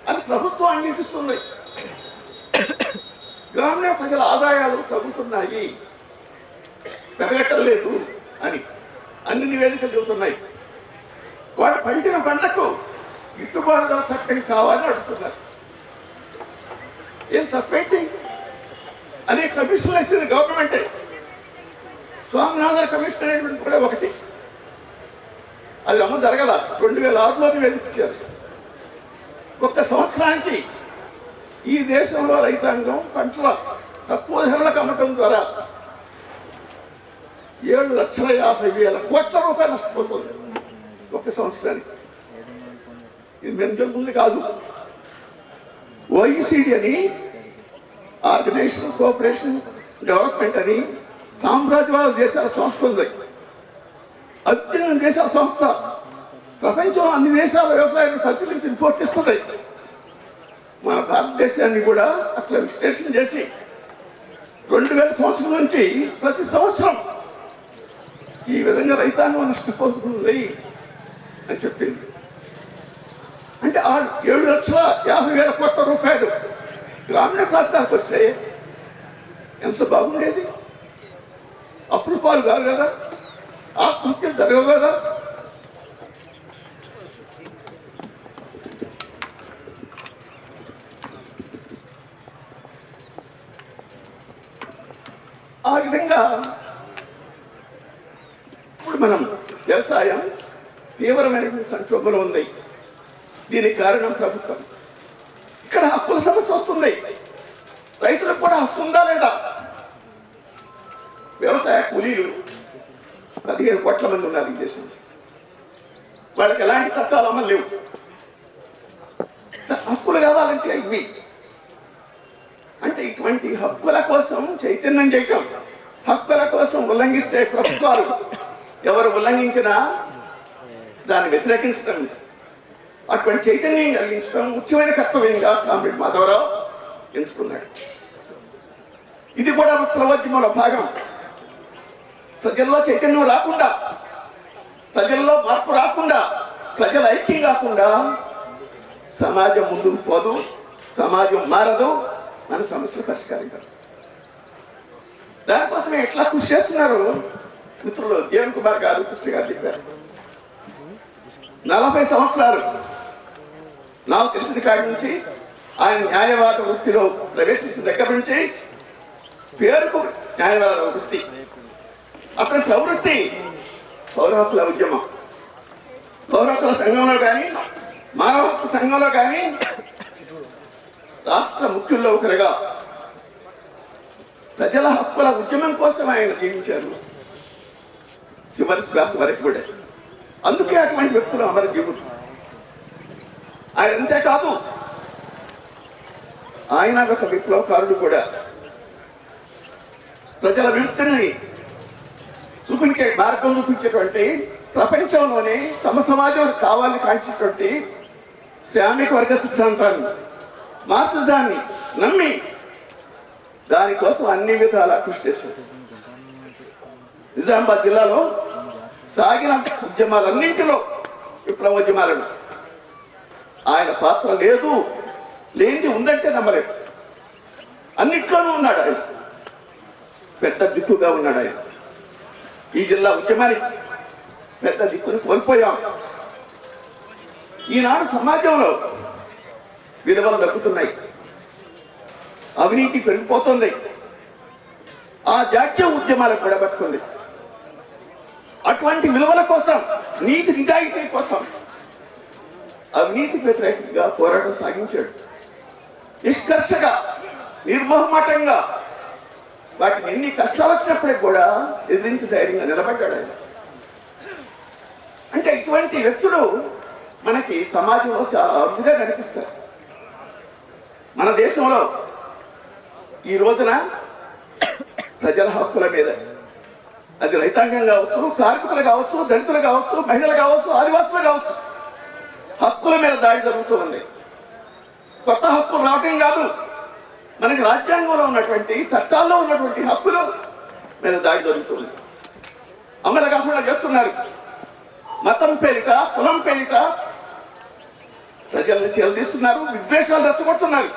అని ప్రభుత్వం అంగీకరిస్తుంది. గ్రామీణ ప్రజల ఆదాయాలు తగ్గుతున్నాయి, పెరగటం లేదు అని అన్ని నివేదికలు చెబుతున్నాయి. వాడు పండిన పంటకు గిట్టుబాటు ధర చక్కని కావాలని అడుగుతున్నారు. ఏం తప్పేంటి? అనేక కమిషన్లు వేసింది గవర్నమెంటే. స్వామినాథన్ కమిషన్ అనేటువంటి కూడా ఒకటి, అది అమలు జరగల. 2006లో నివేదించారు. ఒక్క సంవత్సరానికి ఈ దేశంలో రైతాంగం పంటల తక్కువ ధరలకు అమ్మటం ద్వారా 7,50,000 కోట్ల రూపాయలు నష్టపోతుంది ఒక్క సంవత్సరానికి. ఇది మేము చెబుతుంది కాదు. OECD అని, ఆర్గనైజేషన్ కోఆపరేషన్ డెవలప్మెంట్ అని సామ్రాజ్యవాద దేశాల సంస్థ ఉంది. అత్యంత దేశాల సంస్థ ప్రపంచం అన్ని దేశాల వ్యవసాయాన్ని పరిశీలించి రిపోర్ట్ ఇస్తుంది. మన భారతదేశాన్ని కూడా అట్లా విశ్లేషణ చేసి 2000 సంవత్సరం నుంచి ప్రతి సంవత్సరం ఈ విధంగా రైతాంగం నష్టపోతుంది అని చెప్పింది. అంటే 7,50,000 కోట్ల రూపాయలు గ్రామీణ ప్రాంతాలకు వస్తే ఎంత బాగుండేది. అప్పుడు పాలు కాదు కదా, ఆత్మహత్యలు జరగవు కదా. ఆ విధంగా ఇప్పుడు మనం వ్యవసాయం తీవ్రమైన సంక్షోభంలో ఉంది. దీనికి కారణం ప్రభుత్వం. ఇక్కడ హక్కుల సమస్య వస్తుంది. రైతులకు కూడా హక్కు ఉందా లేదా? వ్యవసాయ కూలీలు 15 కోట్ల మంది ఉన్నారు ఈ దేశంలో. వాళ్ళకి ఎలాంటి చట్టాలు అమలు లేవు. హక్కులు కావాలంటే ఇవి. అంటే ఇటువంటి హక్కుల కోసం చైతన్యం చేయటం, హక్కుల కోసం ఉల్లంఘిస్తే ప్రభుత్వాలు ఎవరు ఉల్లంఘించినా దాన్ని వ్యతిరేకించడం, అటువంటి చైతన్యం కలిగించడం ముఖ్యమైన కర్తవ్యంగా కామ్రేడ్ మాధవరావు ఎంచుకున్నాడు. ఇది కూడా విప్లవోద్యమంలో భాగం. ప్రజల్లో చైతన్యం రాకుండా, ప్రజల్లో మార్పు రాకుండా, ప్రజల ఐక్యం కాకుండా సమాజం ముందుకు పోదు, సమాజం మారదు, మన సమస్యలు పరిష్కారం కాదు. దానికోసమే ఎట్లా కృషి చేస్తున్నారు మిత్రులు జీవన్ కుమార్ గారు, కృష్ణ గారు చెప్పారు. 40 సంవత్సరాలు నాకు తెలిసిన కాడి నుంచి ఆయన న్యాయవాద వృత్తిలో ప్రవేశించిన దగ్గర నుంచి పేరుకు న్యాయవాద వృత్తి, అతని ప్రవృత్తి పౌర హక్కుల ఉద్యమం. పౌర హక్కుల సంఘంలో కానీ, మానవ హక్కు సంఘంలో కానీ రాష్ట్ర ముఖ్యుల్లో ఒకరిగా ప్రజల హక్కుల ఉద్యమం కోసం ఆయన జీవించారు చివరి శ్వాస వరకు కూడా. అందుకే అటువంటి వ్యక్తులు అమర జీవుడు. ఆయన అంతేకాదు, ఆయన ఒక విప్లవకారుడు కూడా. ప్రజల విముక్తిని చూపించే మార్గం చూపించేటువంటి, ప్రపంచంలోనే సమాజం కావాలని కాంచేటువంటి శ్రామిక వర్గ సిద్ధాంతాన్ని, మార్క్సిజాన్ని నమ్మి దానికోసం అన్ని విధాలా కృషి చేశారు. నిజామాబాద్ జిల్లాలో సాగిన ఉద్యమాలన్నింటిలో, విప్లవోద్యమాలను ఆయన పాత్ర లేదు, లేనిది ఉందంటే నమ్మలేదు. అన్నిట్లోనూ ఉన్నాడు ఆయన, పెద్ద దిక్కుగా ఉన్నాడు ఆయన. ఈ జిల్లా ఉద్యమానికి పెద్ద దిక్కుని కోల్పోయాం. ఈనాడు సమాజంలో విలువలు దక్కుతున్నాయి, అవినీతి పెరిగిపోతుంది. ఆ జాతీయ ఉద్యమాలకు కూడా పట్టుకుంది. అటువంటి విలువల కోసం, నీతి నిజాయితీ కోసం అవినీతికి వ్యతిరేకంగా పోరాటం సాగించాడు. నిష్కర్షగా, నిర్మోహమాటంగా వాటిని ఎన్ని కష్టాలు వచ్చినప్పటికి కూడా ఎదిరించి ధైర్యంగా నిలబడ్డాడు ఆయన. అంటే ఇటువంటి వ్యక్తులు మనకి సమాజంలో చాలా అరుదుగా కనిపిస్తారు. మన దేశంలో ఈ రోజున ప్రజల హక్కుల మీద, అది రైతాంగం కావచ్చు, కార్మికులు కావచ్చు, దళితులు కావచ్చు, మహిళలు కావచ్చు, ఆదివాసులు కావచ్చు, హక్కుల మీద దాడి జరుగుతూ ఉంది. కొత్త హక్కులు రావటం కాదు, మనకి రాజ్యాంగంలో ఉన్నటువంటి చట్టాల్లో ఉన్నటువంటి హక్కుల మీద దాడి జరుగుతుంది. అమలు కాకుండా చేస్తున్నారు. మతం పేరిట, కులం పేరిట ప్రజల్ని చేరదీస్తున్నారు, విద్వేషాలు రెచ్చగొడుతున్నారు.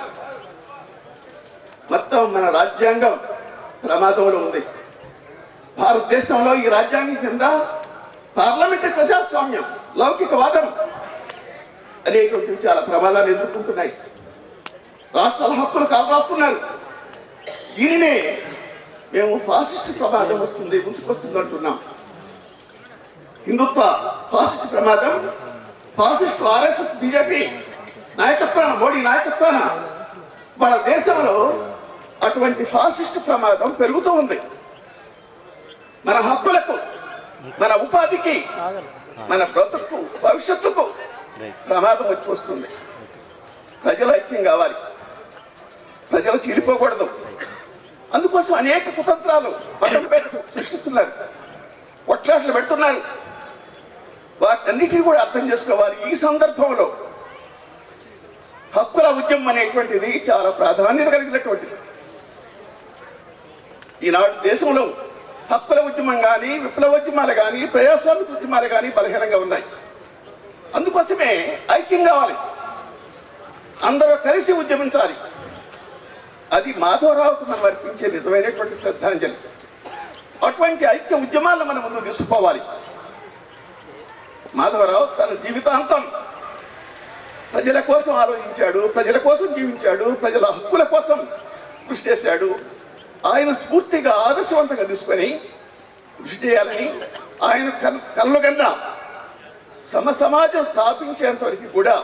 మొత్తం మన రాజ్యాంగం ప్రమాదంలో ఉంది. భారతదేశంలో ఈ రాజ్యాంగం కింద పార్లమెంటరీ ప్రజాస్వామ్యం, లౌకికవాదం అనేటువంటివి చాలా ప్రమాదాలు ఎదుర్కొంటున్నాయి. రాష్ట్రాల హక్కులు కాపాడుతున్నారు. దీనినే మేము ఫాసిస్ట్ ప్రమాదం వస్తుంది, ముంచుకొస్తుంది అంటున్నాం. హిందుత్వ ఫాసిస్ట్ ప్రమాదం, ఫాసిస్ట్ ఆర్ఎస్ఎస్ బీజేపీ నాయకత్వాన, మోడీ నాయకత్వాన మన దేశంలో అటువంటి ఫాసిస్ట్ ప్రమాదం పెరుగుతూ ఉంది. మన హక్కులకు, మన ఉపాధికి, మన బ్రతుకు భవిష్యత్తుకు ప్రమాదం వచ్చి వస్తుంది. ప్రజలు ఐక్యం కావాలి, ప్రజలు చీలిపోకూడదు. అందుకోసం అనేక కుతంత్రాలు పట్టణ సృష్టిస్తున్నారు, కొట్లాటలు పెడుతున్నారు. వాటన్నిటిని కూడా అర్థం చేసుకోవాలి. ఈ సందర్భంలో హక్కుల ఉద్యమం అనేటువంటిది చాలా ప్రాధాన్యత కలిగినటువంటిది. ఈనాడు దేశంలో హక్కుల ఉద్యమం కానీ, విప్లవోద్యమాలు కానీ, ప్రజాస్వామిక ఉద్యమాలు కానీ బలహీనంగా ఉన్నాయి. అందుకోసమే ఐక్యం కావాలి, అందరూ కలిసి ఉద్యమించాలి. అది మాధవరావుకు మనం అర్పించే నిజమైనటువంటి శ్రద్ధాంజలి. అటువంటి ఐక్య ఉద్యమాలను మనం ముందు తీసుకోవాలి. మాధవరావు తన జీవితాంతం ప్రజల కోసం ఆలోచించాడు, ప్రజల కోసం జీవించాడు, ప్రజల హక్కుల కోసం కృషి చేశాడు. ఆయన స్ఫూర్తిగా ఆదర్శవంతంగా తీసుకొని కృషి చేయాలని ఆయన కళ్ళు కన్నా సమాజం స్థాపించేంత వరకు కూడా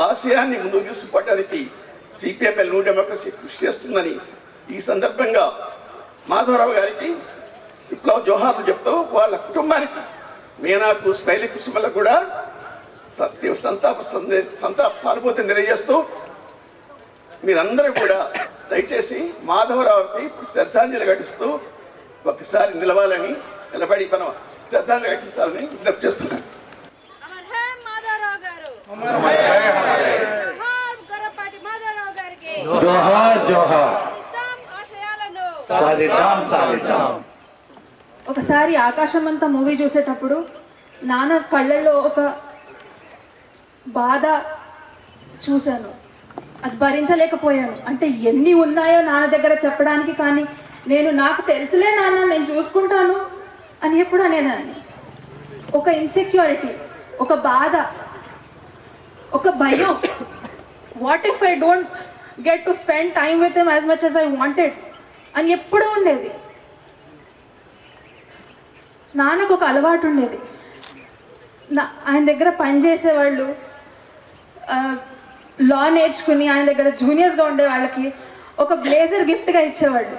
ఆశయాన్ని ముందుకు తీసుకుపోవడానికి సిపిఎంఎల్ న్యూ డెమోక్రసీ కృషి చేస్తుందని ఈ సందర్భంగా మాధవరావు గారికి విప్లవ జోహార్లు చెప్తూ వాళ్ళ కుటుంబానికి, మీనాకు, స్మైలీ కుసుమలకు కూడా సంతాప సానుభూతిని తెలియజేస్తూ మీరందరూ కూడా దయచేసి మాధవరావుకి శ్రద్ధాంజలి ఘటిస్తూ ఒకసారి నిలబడి మనం శ్రద్ధాంజలి ఘటించాలని విజ్ఞప్తి చేస్తున్నాను.
ఒకసారి ఆకాశమంతా మూవీ చూసేటప్పుడు నాన్న కళ్ళల్లో ఒక బాధ చూశాను, అది భరించలేకపోయాను. అంటే ఎన్ని ఉన్నాయో నాన్న దగ్గర చెప్పడానికి, కానీ నాకు తెలుసులే నాన్న, నేను చూసుకుంటాను అని ఎప్పుడు అనేదాన్ని. ఒక ఇన్సెక్యూరిటీ, ఒక బాధ, ఒక భయం. What if I don't get to spend time with him as much as I wanted అని ఎప్పుడూ ఉండేది. నాన్నకు ఒక అలవాటు ఉండేది, ఆయన దగ్గర పనిచేసేవాళ్ళు, లా నేర్చుకుని ఆయన దగ్గర జూనియర్స్గా ఉండే వాళ్ళకి ఒక బ్లేజర్ గిఫ్ట్గా ఇచ్చేవాళ్ళు.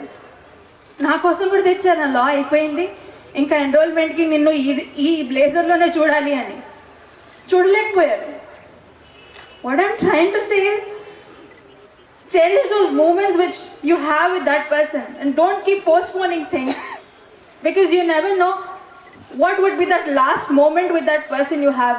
నా కోసం కూడా తెచ్చారు, నా లా అయిపోయింది, ఇంకా ఎన్రోల్మెంట్కి నిన్ను ఈ బ్లేజర్లోనే చూడాలి అని. చూడలేకపోయారు. What I'm trying to say is, cherish those moments which you have with that person and don't keep postponing things, because you never know what would be that last moment with that person you have.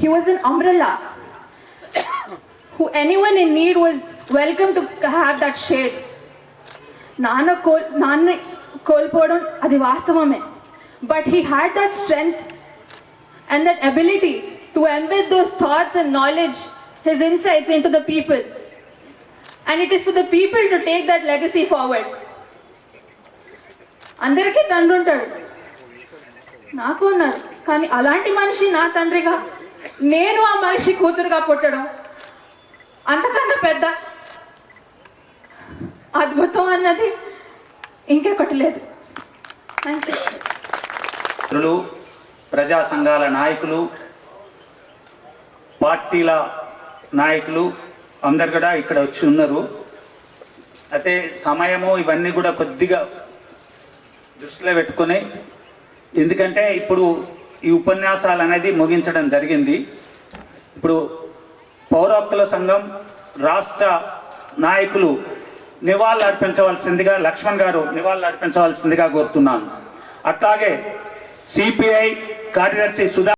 He was an umbrella who anyone in need was welcome to have that shade. Nana kolpoodam adi vastavame, but he had that strength and that ability to embed those thoughts and knowledge, his insights into the people. And it is for the people to take that legacy forward. Andariki tandru untadu, naaku unnaru, kaani alanti manishi na tandriga nenu aa manishi kooturuga puttadam antakanta pedda adbhutam annadi inkokati ledu. Thank you.
ప్రజా సంఘాల నాయకులు, పార్టీల నాయకులు అందరు కూడా ఇక్కడ వచ్చి ఉన్నారు. అయితే సమయము ఇవన్నీ కూడా కొద్దిగా దృష్టిలో పెట్టుకొని, ఎందుకంటే ఇప్పుడు ఈ ఉపన్యాసాలు అనేది ముగించడం జరిగింది. ఇప్పుడు పౌర హక్కుల సంఘం రాష్ట్ర నాయకులు నివాళులు అర్పించవలసిందిగా, లక్ష్మణ్ గారు నివాళులు అర్పించవలసిందిగా కోరుతున్నాను. అట్లాగే సిపిఐ కార్యదర్శి సుధా